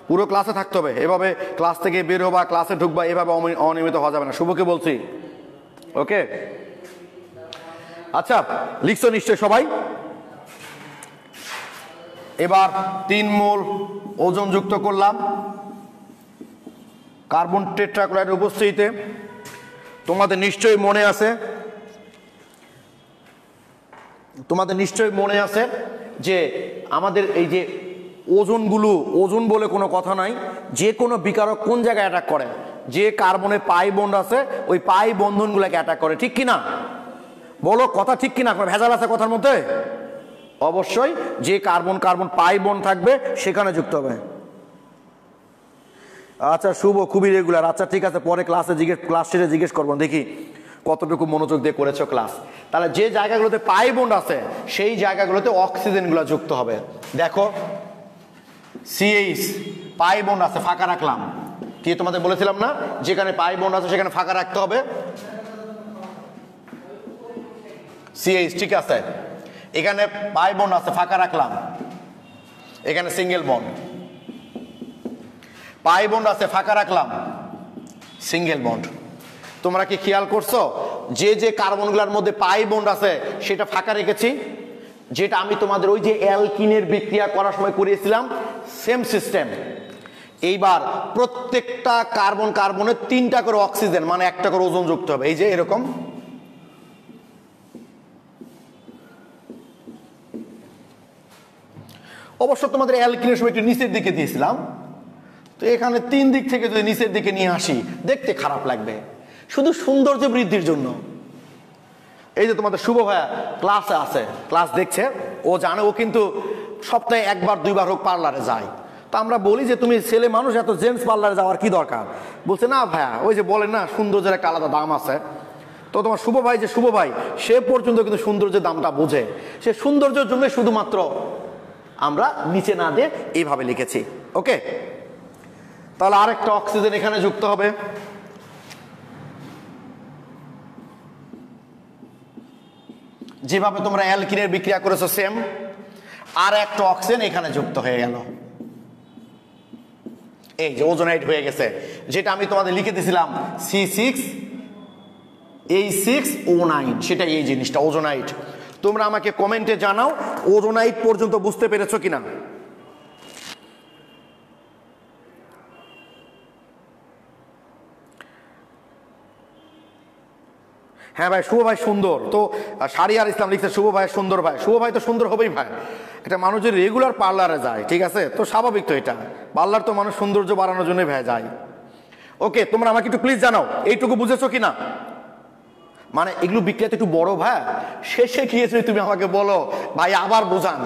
পুরো ক্লাসে থাকতে হবে। এভাবে ক্লাস থেকে বের হবা, ক্লাসে ঢুকবা, এভাবে অনিয়মিত হওয়া যাবে না। শুভকে বলছি, ওকে? আচ্ছা, লিখছো নিশ্চয় সবাই? এবার 3 মোল ওজন যুক্ত করলাম কার্বন টেট্রাক্লোরাইডের উপস্থিতিতে। তোমাদের নিশ্চয়ই মনে আছে যে আমাদের এই যে ওজনগুলো, ওজন বলে কোনো কথা নাই, যে কোনো বিকারক কোন জায়গায় অ্যাটাক করে? যে কার্বনে পাই বন্ড আছে ওই পাই বন্ধনগুলোকে অ্যাটাক করে, ঠিক কিনা? বলো কথা ঠিক কিনা? ভেজাল আছে কথার মধ্যে? অবশ্যই যে কার্বন কার্বন পাই বন্ড থাকবে সেখানে যুক্ত হবে। আচ্ছা শুভ, খুবই রেগুলার। আচ্ছা ঠিক আছে, পরে ক্লাস শেষে জিজ্ঞেস করবো, দেখি কতটুকু মনোযোগ দিয়ে করেছো ক্লাস। তাহলে যে জায়গাগুলোতে পাই বন্ড আছে সেই জায়গাগুলোতে অক্সিজেনগুলো যুক্ত হবে। দেখো, CH পাই বন্ড আছে, ফাঁকা রাখলাম। কি তোমাদের বলেছিলাম না, যেখানে পাই বন্ড আছে সেখানে ফাঁকা রাখতে হবে। CH ঠিক আছে, এখানে পাই বন্ড আছে, ফাঁকা রাখলাম। এখানে সিঙ্গেল বন্ড, পাই বন্ড আছে, ফাঁকা রাখলাম, সিঙ্গেল বন্ড। তোমরা কি খেয়াল করছো যে যে কার্বনগুলোর মধ্যে পাই বন্ড আছে সেটা ফাঁকা রেখেছি? যেটা আমি তোমাদের ওই যে অ্যালকিনের বিক্রিয়া করার সময় করিয়েছিলাম, সেম সিস্টেম। এইবার প্রত্যেকটা কার্বন কার্বনের 3টা করে অক্সিজেন, মানে 1টা করে ওজন যুক্ত হবে। এই যে এরকম। অবশ্য তোমাদের অ্যালকিনের সময় একটু নিচের দিকে দিয়েছিলাম, তো এখানে 3 দিক থেকে যদি নিচের দিকে নিয়ে আসি দেখতে খারাপ লাগবে, শুধু সৌন্দর্য বৃদ্ধির জন্য। এই যে তোমাদের শুভ ভাইয়া ক্লাসে আছে, ক্লাস দেখছে, ও জানে, ও কিন্তু সপ্তাহে 1-2 বার হোক পার্লারে যায়। তো আমরা বলি যে তুমি ছেলে মানুষ, এত জেন্টস পার্লারে যাওয়ার কি দরকার? বলছে না ভাইয়া, ওই যে বলেন না সৌন্দর্যের একটা আলাদা দাম আছে। তো তোমার শুভ ভাই সে পর্যন্ত কিন্তু সৌন্দর্যের দামটা বোঝে। সে সৌন্দর্যের জন্য শুধুমাত্র আমরা নিচে না দিয়ে এইভাবে লিখেছি, ওকে? তাহলে আরেকটা অক্সিজেন এখানে যুক্ত হবে। যেভাবে তোমরা অ্যালকিনের বিক্রিয়া করেছো সেম, আর একটা অক্সিজেন এখানে যুক্ত হয়ে গেল। এই যে ওজোনাইট হয়ে গেছে, যেটা আমি তোমাদের লিখে দিয়েছিলাম C6H6O9, সেটা এই জিনিসটা ওজোনাইট। তোমরা আমাকে কমেন্টে জানাও ওজোনাইট পর্যন্ত বুঝতে পেরেছো কিনা। হ্যাঁ ভাই, শুভ ভাই সুন্দর। তো শারিয়ার ইসলাম লিখছে শুভ ভাই সুন্দর। ভাই শুভ ভাই তো সুন্দর হবেই ভাই, এটা মানুষ যদি রেগুলার পার্লারে যায়, ঠিক আছে, তো স্বাভাবিক। তো এটা পার্লার তো মানুষ সৌন্দর্য বাড়ানোর জন্যই ভাই যায়। ওকে, তোমরা আমাকে একটু প্লিজ জানাও এইটুকু বুঝেছো কিনা। মানে এগুলো বিক্রিয়াতে একটু বড় ভাই, শেষে গিয়েছে তুমি আমাকে বলো ভাই আবার বোঝান,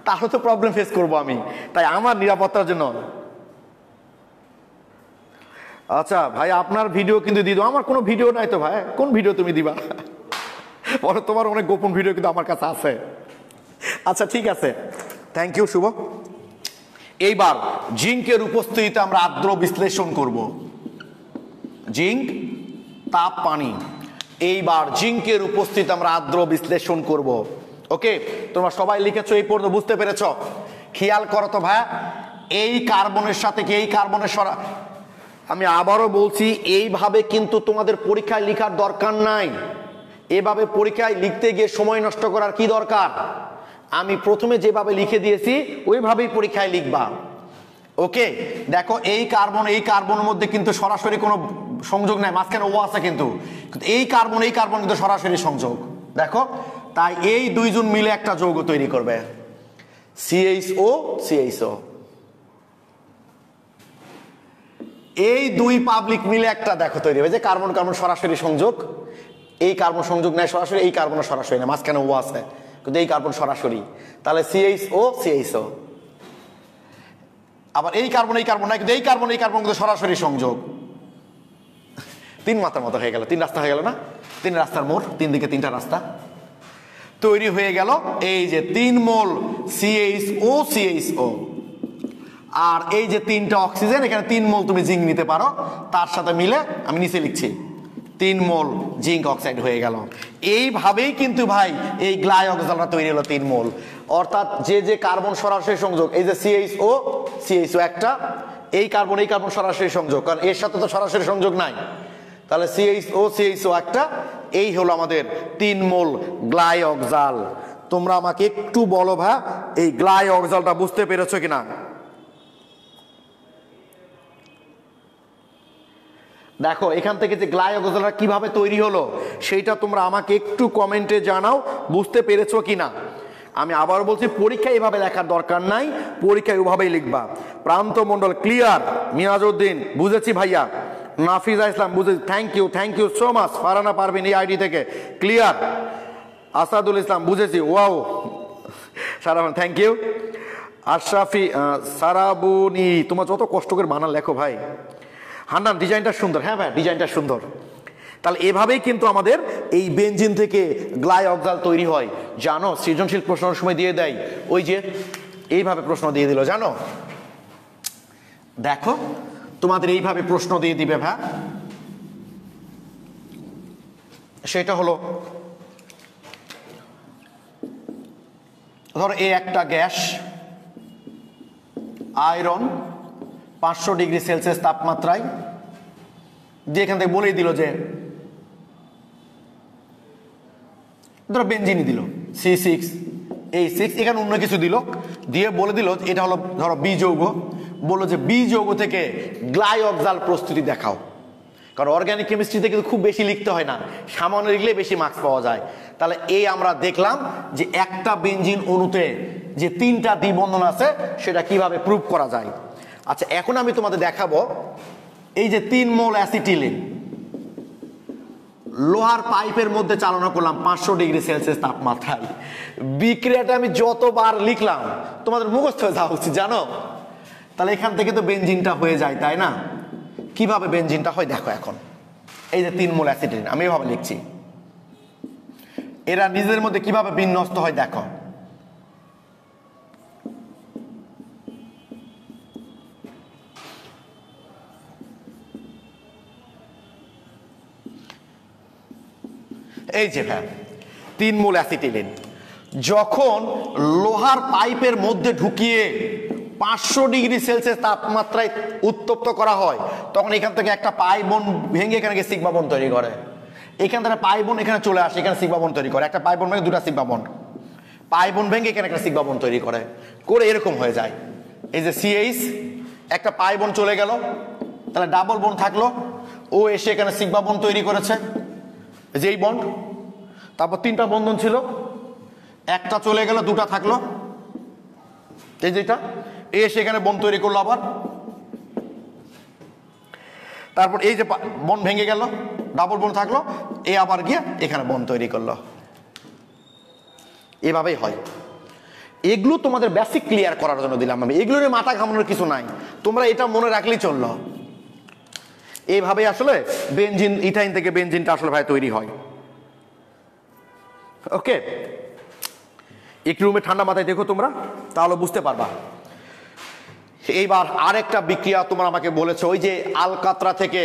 তাহলে তো প্রবলেম ফেস করবো আমি। তাই আমার নিরাপত্তার জন্য। আচ্ছা ভাই, আপনার ভিডিও কিন্তু দিয়ে দাও। আমার কোনো ভিডিও নাই তো ভাই, কোন ভিডিও তুমি দিবা? বলো, তোমার অনেক গোপন ভিডিও কিন্তু আমার কাছে আছে। আচ্ছা ঠিক আছে, থ্যাংক ইউ শুভ। এইবার জিঙ্কের উপস্থিতিতে আমরা আর্দ্র বিশ্লেষণ করব। জিঙ্ক, তাপ, পানি। এইবার জিঙ্কের উপস্থিতিতে আমরা আর্দ্র বিশ্লেষণ করব। ওকে, তোমরা সবাই লিখেছো এই পর্যন্ত, বুঝতে পেরেছো? খেয়াল করো তো ভাই, এই কার্বনের সাথে কি এই কার্বনের আমি আবারও বলছি, এইভাবে কিন্তু তোমাদের পরীক্ষায় লেখার দরকার নাই। এভাবে পরীক্ষায় লিখতে গিয়ে সময় নষ্ট করার কি দরকার? আমি প্রথমে যেভাবে লিখে দিয়েছি ওইভাবেই পরীক্ষায় লিখবা। ওকে, দেখো এই কার্বনের মধ্যে কিন্তু সরাসরি কোনো সংযোগ নাই, মাঝখানে ও আছে কিন্তু এই কার্বন কিন্তু সরাসরি সংযোগ। দেখো, তাই এই দুইজন মিলে একটা যৌগ তৈরি করবে, CHO CHO। এই দুই পাবলিক মিলে একটা দেখো তৈরি হবে যে কার্বন সরাসরি সংযোগ, এই কার্বন সংযোগ নেয় সরাসরি, এই কার্বন সরাসরি না, মাঝখানে ও আছে কিন্তু এই কার্বন সরাসরি, তাহলে CHO CHO। আবার এই কার্বন নাই কিন্তু এই কার্বন কিন্তু সরাসরি সংযোগ। তিন মাত্রার মতো হয়ে গেল, তিন রাস্তা হয়ে গেল না, তিন রাস্তার মোড়, তিন দিকে তিনটা রাস্তা তৈরি হয়ে গেল। এই যে 3 মোল CHO CHO, আর এই যে 3টা অক্সিজেন, এখানে 3 মোল তুমি জিঙ্ক নিতে পারো, তার সাথে মিলে আমি নিচে লিখছি 3 মোল জিঙ্ক অক্সাইড হয়ে গেল। এইভাবেই কিন্তু ভাই এই গ্লাইঅক্সালটা তৈরি হলো 3 মোল। অর্থাৎ যে কার্বন সরাসরি সংযোগ, এই যে CHO CHO একটা, এই কার্বন সরাসরি সংযোগ, কারণ এর সাথে তো সরাসরি সংযোগ নাই, তাহলে CHO CHO একটা, এই হলো আমাদের 3 মোল গ্লাইঅক্সাল। তোমরা আমাকে একটু বলো ভাই এই গ্লাইঅক্সালটা বুঝতে পেরেছো কিনা? দেখো এখান থেকে যে গ্লাইঅক্সালটা কিভাবে তৈরি হলো সেইটা তোমরা আমাকে একটু কমেন্টে জানাও বুঝতে পেরেছো কিনা। আমি আবার বলছি, পরীক্ষায় এভাবে লেখার দরকার নাই, পরীক্ষায় ওভাবেই লিখবা। প্রান্তমণ্ডল ক্লিয়ার, মিয়াজউদ্দিন বুঝেছি ভাইয়া, নাফিজা ইসলাম বুঝেছি, thank you so much. ফারানা Parvin এই আইডি থেকে ক্লিয়ার, আসাদুল ইসলাম বুঝেছি, ওয়াও সারাফান থ্যাংক ইউ। আশরাফি সারাবুনি, তোমার যত কষ্ট করে বানান লেখো ভাই। হান্নান ডিজাইনটা সুন্দর, হ্যাঁ ভাই ডিজাইনটা সুন্দর। তাহলে এভাবেই কিন্তু আমাদের এই বেনজিন থেকে গ্লাইঅক্সাল তৈরি হয়। জানো সৃজনশীল প্রশ্নের সময় দিয়ে দেয়, ওই যে এইভাবে প্রশ্ন দিয়ে দিল, জানো দেখো তোমাদের এইভাবে প্রশ্ন দিয়ে দিবে ভাই, সেটা হলো ধরো এই একটা গ্যাস আয়রন 500 ডিগ্রি সেলসিয়াস তাপমাত্রায় দিয়ে এখান থেকে বলেই দিল যে ধরো বেনজিনই দিল C6H6, এখানে অন্য কিছু দিল, দিয়ে বলে দিল এটা হলো ধরো বি যৌগ, বললো যে বি যৌগ থেকে গ্লাইঅক্সাল প্রস্তুতি দেখাও। কারণ অর্গানিক কেমিস্ট্রিতে কিন্তু খুব বেশি লিখতে হয় না, সামান্য লিখলে বেশি মার্কস পাওয়া যায়। তাহলে এই আমরা দেখলাম যে একটা বেনজিন অণুতে যে 3টা দ্বিবন্ধন আছে সেটা কিভাবে প্রুভ করা যায়। আচ্ছা এখন আমি তোমাদের দেখাবো এই যে 3 মোল অ্যাসিটিলিন লোহার পাইপের মধ্যে চালনা করলাম 500 ডিগ্রি সেলসিয়াস তাপমাত্রায়। বিক্রিয়াটা আমি যতবার লিখলাম তোমাদের মুখস্থ হয়ে যাওয়া উচিত, জানো। তাহলে এখান থেকে তো বেনজিনটা হয়ে যায়, তাই না? কিভাবে বেনজিনটা হয় দেখো। এখন এই যে 3 মোল অ্যাসিটিলিন আমি এভাবে লিখছি, এরা নিজেদের মধ্যে কিভাবে বিন্যস্ত হয় দেখো। এই যে ভাই 3 মোল অ্যাসিটিলিন যখন লোহার পাইপের মধ্যে ঢুকিয়ে 500 ডিগ্রি সেলসিয়াস তাপমাত্রায় উত্তপ্ত করা হয়, তখন এখান থেকে একটা পাই বন্ড ভেঙে এখানে সিগমা বন্ড তৈরি করে। এখান থেকে পাই বন্ড এখানে চলে আসে, এখানে সিগমা বন্ড তৈরি করে। একটা পাই বন্ড ভেঙে দুটা সিগমা বন্ড, পাই বন্ড ভেঙে এখানে একটা সিগমা বন্ড তৈরি করে, করে এরকম হয়ে যায়। এই যে CH একটা পাই বন্ড চলে গেল, তাহলে ডাবল বন্ড থাকলো, ও এসে এখানে সিগমা বন্ড তৈরি করেছে, যেই বন্ড। তারপর 3টা বন্ধন ছিল, একটা চলে গেল, দুটা থাকলো, এই যেটা এসে এখানে বন্ড তৈরি করলো আবার। তারপর এই যে বন্ড ভেঙে গেল, ডাবল বন্ড থাকলো, এ আবার গিয়ে এখানে বন্ড তৈরি করলো। এভাবেই হয়। এগুলো তোমাদের বেসিক ক্লিয়ার করার জন্য দিলাম আমি, এগুলোর মাথা ঘামানোর কিছু নাই, তোমরা এটা মনে রাখলেই চললো। এইভাবে আসলে বেনজিন, ইথাইন থেকে বেনজিনটা আসলে ভাই তৈরি হয়। ওকে, একটু রুমে ঠান্ডা মাথায় দেখো তোমরা, তাহলে বুঝতে পারবা। এইবার আরেকটা বিক্রিয়া তোমরা আমাকে বলেছো, ওই যে আলকাতরা থেকে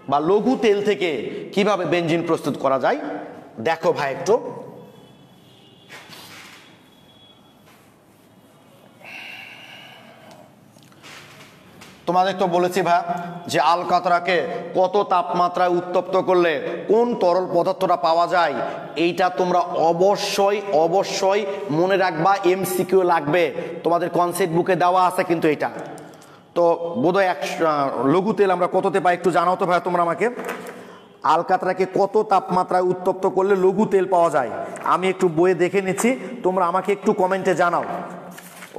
বা লঘু তেল থেকে কিভাবে বেনজিন প্রস্তুত করা যায় দেখো ভাই একটু। তোমাদের তো বলেছি ভাই যে আলকাতরাকে কত তাপমাত্রায় উত্তপ্ত করলে কোন তরল পদার্থটা পাওয়া যায়, এইটা তোমরা অবশ্যই মনে রাখবা। MCQ লাগবে, তোমাদের কনসেপ্ট বুকে দেওয়া আছে কিন্তু এটা তো বোধহয় লঘু তেল আমরা কততে পাই একটু জানাও তো ভাই তোমরা আমাকে। আলকাতরাকে কত তাপমাত্রায় উত্তপ্ত করলে লঘু তেল পাওয়া যায়? আমি একটু বইয়ে দেখে নিচ্ছি, তোমরা আমাকে একটু কমেন্টে জানাও।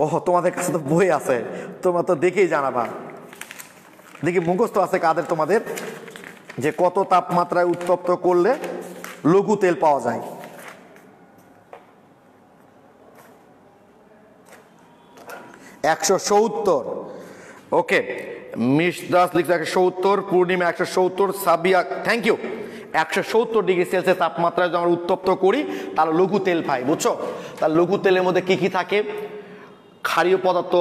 ওহ, তোমাদের কাছে তো বই আছে, তোমরা তো দেখেই জানাবা। দেখি মুখস্থ আছে কাদের তোমাদের, যে কত তাপমাত্রায় উত্তপ্ত করলে লঘু তেল পাওয়া যায়। একশো 170। ওকে, মিশদাস লিখছে 170, Purnima 170, Sabiya thank you. 170 degree Celsius তাপমাত্রায় যদি আমরা উত্তপ্ত করি তাহলে লঘু তেল পাই, বুঝছো? তাহলে লঘু তেলের মধ্যে কি কি থাকে? ক্ষারীয় পদার্থ।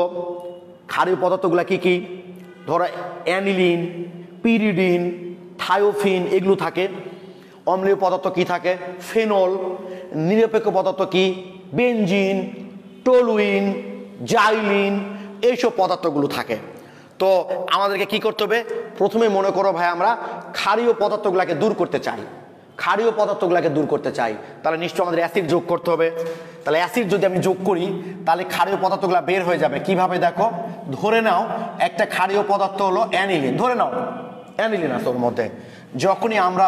ক্ষারীয় পদার্থগুলো কি কি? ধরো অ্যানিলিন, পিরিডিন, থায়োফিন, এগুলো থাকে। অম্লীয় পদার্থ কি থাকে? ফেনল। নিরপেক্ষ পদার্থ কি? বেনজিন, টলুইন, জাইলিন, এইসব পদার্থগুলো থাকে। তো আমাদেরকে কি করতে হবে? প্রথমে মনে করো ভাই আমরা ক্ষারীয় পদার্থগুলোকে দূর করতে চাই, ক্ষারীয় পদার্থগুলোকে দূর করতে চাই, তাহলে নিশ্চয় আমাদের অ্যাসিড যোগ করতে হবে। তাহলে অ্যাসিড যদি আমি যোগ করি তাহলে ক্ষারীয় পদার্থগুলো বের হয়ে যাবে। কিভাবে দেখো, ধরে নাও একটা ক্ষারীয় পদার্থ হলো অ্যানিলিন, ধরে নাও অ্যানিলিন আছে ওর মধ্যে। যখনই আমরা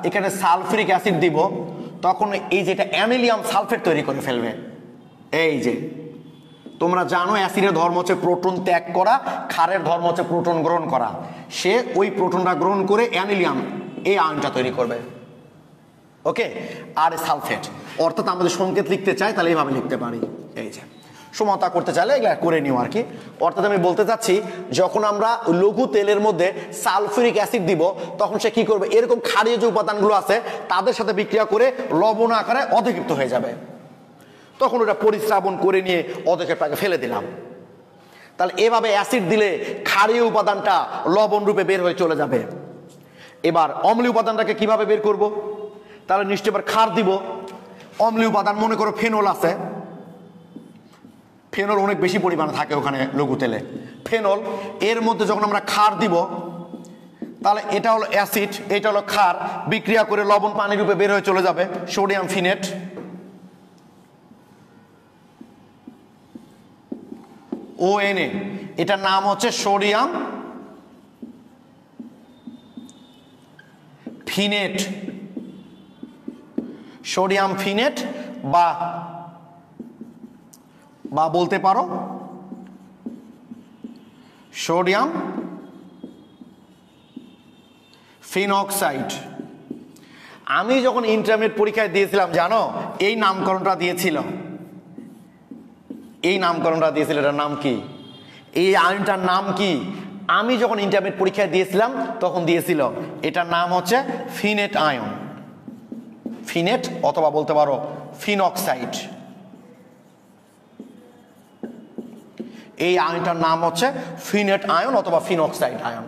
এখানে সালফিউরিক অ্যাসিড দিব তখন এই যেটা অ্যানিলিয়াম সালফেট তৈরি করে ফেলবে। এই যে তোমরা জানো অ্যাসিডের ধর্ম হচ্ছে প্রোটন ত্যাগ করা, ক্ষারের ধর্ম হচ্ছে প্রোটন গ্রহণ করা। সে ওই প্রোটনটা গ্রহণ করে অ্যানিলিয়াম এই আয়নটা তৈরি করবে। ওকে, আর সালফেট, অর্থাৎ আমাদের সংকেত লিখতে চাই তাহলে এইভাবে লিখতে পারি। এই যে সমতা করতে চাইলে এগুলো করে নিও আর কি। অর্থাৎ আমি বলতে চাচ্ছি যখন আমরা লঘু তেলের মধ্যে সালফিউরিক অ্যাসিড দিব তখন সে কি করবে? এরকম ক্ষারীয় যে উপাদানগুলো আছে তাদের সাথে বিক্রিয়া করে লবণ আকারে অধিক্ষিপ্ত হয়ে যাবে। তখন ওটা পরিস্রাবণ করে নিয়ে অধিক্ষেপটাকে ফেলে দিলাম। তাহলে এভাবে অ্যাসিড দিলে ক্ষারীয় উপাদানটা লবণ রূপে বের হয়ে চলে যাবে। এবার অম্লীয় উপাদানটাকে কিভাবে বের করব? তাহলে নিশ্চয় এবার ক্ষার দিব। অম্লীয় উপাদান মনে করো ফেনল আছে, ফেনল অনেক বেশি পরিমাণে থাকে ওখানে লঘু তেলে। ফেনল এর মধ্যে যখন আমরা ক্ষার দিব তাহলে এটা হলো অ্যাসিড, এটা হলো ক্ষার, বিক্রিয়া করে লবণ পানি রূপে বের হয়ে চলে যাবে, সোডিয়াম ফিনেট। ONA, এটার নাম হচ্ছে সোডিয়াম ফিনেট, সোডিয়াম ফিনেট বা বলতে পারো সোডিয়াম ফিনক্সাইড। আমি যখন ইন্টারমিডিয়েট পরীক্ষায় দিয়েছিলাম জানো এই নামকরণটা দিয়েছিল, এই নামকরণটা দিয়েছিল। এটার নাম কি? এই আয়নটার নাম কি? আমি যখন ইন্টারমিডিয়েট পরীক্ষায় দিয়েছিলাম তখন দিয়েছিল, এটার নাম হচ্ছে ফিনেট আয়ন, ফিনেট অথবা বলতে পারো ফিনক্সাইড। এই আয়নটার নাম হচ্ছে ফিনেট আয়ন অথবা ফিনক্সাইড আয়ন।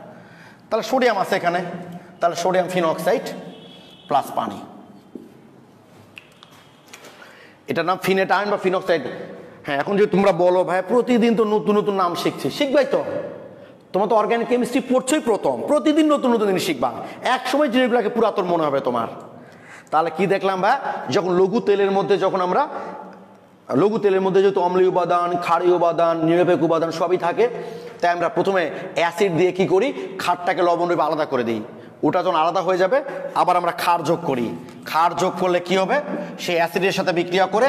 তাহলে সোডিয়াম আছে এখানে, তাহলে সোডিয়াম ফিনক্সাইড প্লাস পানি, এটার নাম ফিনেট আয়ন বা ফিনক্সাইড। হ্যাঁ, এখন যদি তোমরা বলো ভাই প্রতিদিন তো নতুন নতুন নাম শিখছি, শিখবাই তো, তোমার তো অর্গানিক কেমিস্ট্রি পড়ছোই প্রথম, প্রতিদিন নতুন নতুন জিনিস শিখবা, এক সময় জিনিসগুলোকে পুরাতন মনে হবে তোমার। তাহলে কি দেখলাম ভাই, যখন লঘু তেলের মধ্যে যখন আমরা লঘু তেলের মধ্যে যেহেতু অম্লীয় উপাদান, ক্ষারীয় উপাদান, নিরপেক্ষ উপাদান সবই থাকে, তাই আমরা প্রথমে অ্যাসিড দিয়ে কি করি, ক্ষারটাকে লবণ রূপে আলাদা করে দিই। ওটা যখন আলাদা হয়ে যাবে আবার আমরা ক্ষার যোগ করি। ক্ষার যোগ করলে কি হবে, সেই অ্যাসিডের সাথে বিক্রিয়া করে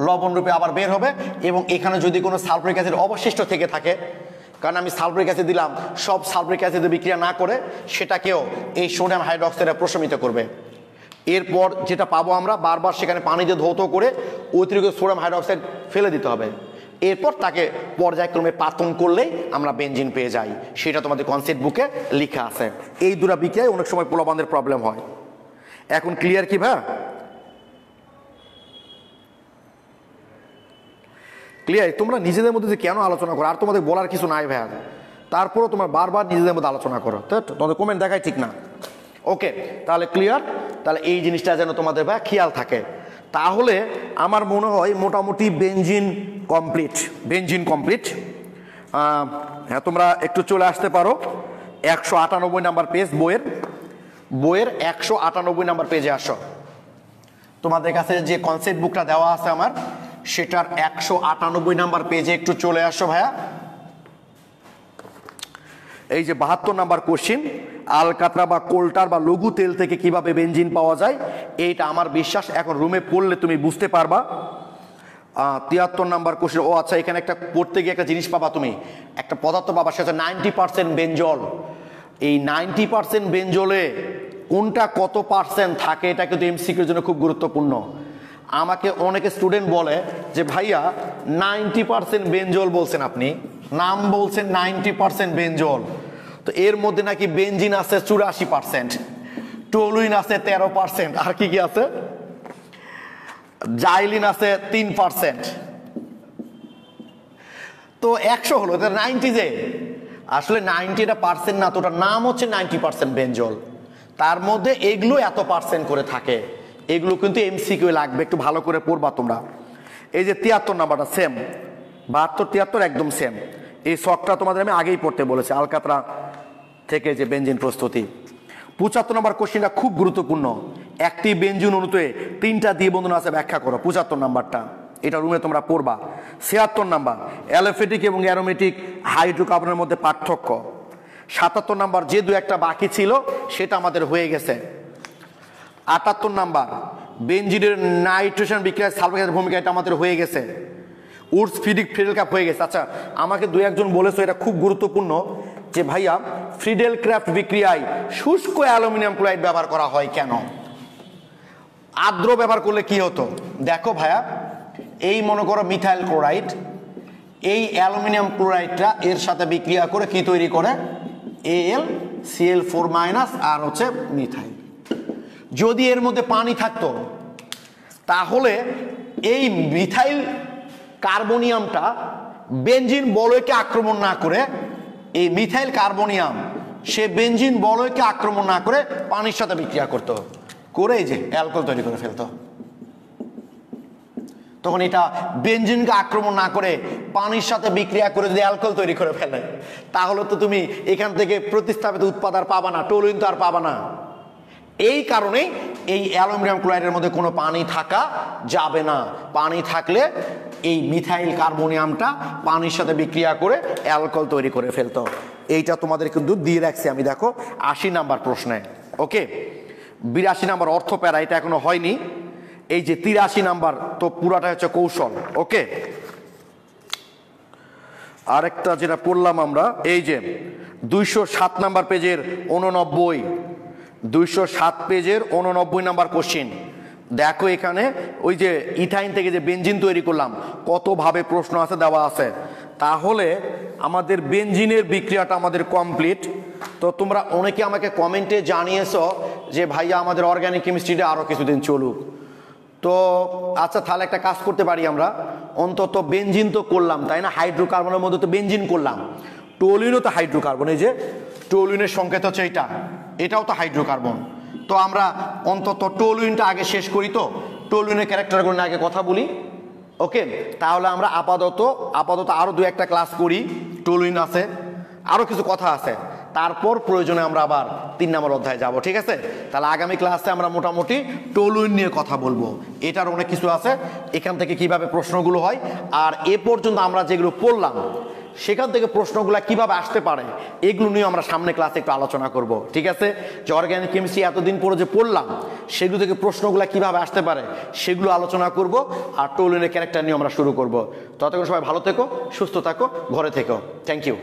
লবণ রূপে আবার বের হবে। এবং এখানে যদি কোনো সালফারিক অ্যাসিড অবশিষ্ট থেকে থাকে, কারণ আমি সালফারিক অ্যাসিড দিলাম, সব সালফারিক অ্যাসিডে বিক্রিয়া না করে সেটাকেও এই সোডিয়াম হাইড্রোক্সাইডে প্রশমিত করবে। এরপর যেটা পাবো আমরা বারবার সেখানে পানি দিয়ে ধৌত করে অতিরিক্ত সোডিয়াম হাইড্রোক্সাইড ফেলে দিতে হবে। এরপর তাকে পর্যায়ক্রমে পাতন করলেই আমরা বেনজিন পেয়ে যাই। সেটা তোমাদের কনসেপ্ট বুকে লেখা আছে। এই দুটো বিক্রিয়ায় অনেক সময় পোলাপানদের প্রবলেম হয়। এখন ক্লিয়ার কি ভাই? ক্লিয়ার? তোমরা নিজেদের মধ্যে যে কেন আলোচনা করো, আর তোমাদের বলার কিছু নাই ভাই, তারপরেও তোমরা বারবার নিজেদের মধ্যে আলোচনা করো, তো তোমাদের কমেন্ট দেখাই ঠিক না। ওকে, তাহলে ক্লিয়ার? তাহলে এই জিনিসটা যেন তোমাদের ভাই খেয়াল থাকে। তাহলে আমার মনে হয় মোটামুটি বেনজিন কমপ্লিট, বেনজিন কমপ্লিট। হ্যাঁ, তোমরা একটু চলে আসতে পারো 198 নাম্বার পেজ, বইয়ের 198 নাম্বার পেজে আসো। তোমাদের কাছে যে কনসেপ্ট বুকটা দেওয়া আছে আমার, সেটার 198 নাম্বার পেজে একটু চলে আসো ভাইয়া। এই যে 72 নাম্বার কোশ্চিন, আলকাতরা বা কোল্টার বা লঘু তেল থেকে কিভাবে বেনজিন পাওয়া যায়, এইটা আমার বিশ্বাস এখন রুমে পড়লে তুমি বুঝতে পারবা। 73 নাম্বার কোশ্চিন, ও আচ্ছা, এখানে একটা পড়তে গিয়ে একটা জিনিস পাবা, তুমি একটা পদার্থ পাবা, সেটা 90% বেনজল। এই 90% বেনজলে কোনটা কত পার্সেন্ট থাকে, এটা কিন্তু এমসিকিউর জন্য খুব গুরুত্বপূর্ণ। আমাকে অনেকে স্টুডেন্ট বলে যে ভাইয়া 90% বেনজল বলছেন, আপনি নাম বলছেন 90% বেনজল, তো এর মধ্যে নাকি বেনজিন আছে 84%, টলুইন আছে 13%, আর কি কি আছে, জাইলিন আছে 3%। তো 100 হলো, 90 যে আসলে 90 এটা পার্সেন্ট না, তো ওটার নাম হচ্ছে 90% বেনজল। তার মধ্যে এগুলো এত পার্সেন্ট করে থাকে, এগুলো কিন্তু এমসিকিউ লাগবে, একটু ভালো করে পড়বা তোমরা। এই যে 73 নাম্বারটা সেম, 72 73 একদম সেম। এই শখটা তোমাদের আমি আগেই পড়তে বলেছি, আলকাতরা থেকে যে বেনজিন প্রস্তুতি। 75 নম্বর কোশ্চেনটা খুব গুরুত্বপূর্ণ, একটি বেনজিন অণুতে 3টা দ্বিবন্ধন আছে ব্যাখ্যা করো। 75 নাম্বারটা এটা রুমে তোমরা পড়বা। 76 নাম্বার অ্যালোফেটিক এবং অ্যারোমেটিক হাইড্রোকার্বনের মধ্যে পার্থক্য। 77 নাম্বার যে দু একটা বাকি ছিল সেটা আমাদের হয়ে গেছে। 78 নাম্বার বেনজিনের নাইট্রেশন বিক্রিয়ায় সালফার ভূমিকা, এটা আমাদের হয়ে গেছে। উডস ফ্রিডেল ক্রাফট হয়ে গেছে। আচ্ছা, আমাকে দু একজন বলেছো, এটা খুব গুরুত্বপূর্ণ, যে ভাইয়া ফ্রিডেল ক্রাফট বিক্রিয়ায় শুষ্ক অ্যালুমিনিয়াম ক্লোরাইড ব্যবহার করা হয় কেন, আর্দ্র ব্যবহার করলে কি হতো? দেখো ভাইয়া, এই মনে করো মিথাইল ক্লোরাইড, এই অ্যালুমিনিয়াম ক্লোরাইডটা এর সাথে বিক্রিয়া করে কি তৈরি করে, AlCl4- আর হচ্ছে মিথাইল। যদি এর মধ্যে পানি থাকতো তাহলে এই মিথাইল কার্বনিয়ামটা বেনজিন বলয়কে আক্রমণ না করে, এই মিথাইল কার্বনিয়াম সে বেনজিন বলয়কে আক্রমণ না করে পানির সাথে বিক্রিয়া করত, করে এই যে অ্যালকোহল তৈরি করে ফেলতো। তখন এটা বেনজিনকে আক্রমণ না করে পানির সাথে বিক্রিয়া করে যদি অ্যালকোহল তৈরি করে ফেলে, তাহলে তো তুমি এখান থেকে প্রতিস্থাপিত উৎপাদ আর পাবা না, টলুইন তো আর পাবা না। এই কারণে এই অ্যালুমিনিয়াম ক্লোরাইডের মধ্যে কোনো পানি থাকা যাবে না। পানি থাকলে এই মিথাইল কার্বনিয়ামটা পানির সাথে বিক্রিয়া করে অ্যালকোহল তৈরি করে ফেলতো। এইটা তোমাদের কিন্তু দিয়ে রাখছি আমি, দেখো 80 নাম্বার প্রশ্নে। ওকে, 82 নাম্বার অর্থ প্যারা, এটা এখনো হয়নি। এই যে 83 নাম্বার, তো পুরাটা হচ্ছে কৌশল। ওকে, আরেকটা যেটা পড়লাম আমরা, এই যে 207 নাম্বার পেজের 89, 207 পেজের 89 নাম্বার কোশ্চিন। দেখো এখানে ওই যে ইথাইন থেকে যে বেনজিন তৈরি করলাম, কতভাবে প্রশ্ন আছে দেওয়া আছে। তাহলে আমাদের বেনজিনের বিক্রিয়াটা আমাদের কমপ্লিট। তো তোমরা অনেকে আমাকে কমেন্টে জানিয়েছো যে ভাইয়া আমাদের অর্গানিক কেমিস্ট্রিটা আরও কিছুদিন চলুক। তো আচ্ছা, তাহলে একটা কাজ করতে পারি আমরা, অন্তত বেনজিন তো করলাম তাই না, হাইড্রোকার্বনের মধ্যে তো বেনজিন করলাম, টলুইনও তো হাইড্রোকার্বন, এই যে টলুইনের সংকেত হচ্ছে এইটা, এটাও তো হাইড্রোকার্বন। তো আমরা অন্তত টলুইনটা আগে শেষ করি, তো টলুইনের ক্যারেক্টারগুলো আগে কথা বলি। ওকে, তাহলে আমরা আপাতত আরও দু একটা ক্লাস করি, টলুইন আছে, আরও কিছু কথা আছে, তারপর প্রয়োজনে আমরা আবার 3 নম্বর অধ্যায়ে যাব। ঠিক আছে, তাহলে আগামী ক্লাসে আমরা মোটামুটি টলুইন নিয়ে কথা বলবো, এটার অনেক কিছু আছে, এখান থেকে কিভাবে প্রশ্নগুলো হয়, আর এ পর্যন্ত আমরা যেগুলো পড়লাম সেখান থেকে প্রশ্নগুলো কিভাবে আসতে পারে, এগুলো নিয়ে আমরা সামনে ক্লাসে একটু আলোচনা করব। ঠিক আছে, যে অর্গানিক কেমিস্ট্রি এতদিন পরে যে পড়লাম সেগুলো থেকে প্রশ্নগুলো কিভাবে আসতে পারে সেগুলো আলোচনা করব, আর টলুইনের ক্যারেক্টার নিয়ে আমরা শুরু করব। ততক্ষণ সবাই ভালো থেকো, সুস্থ থাকো, ঘরে থেকো। Thank you.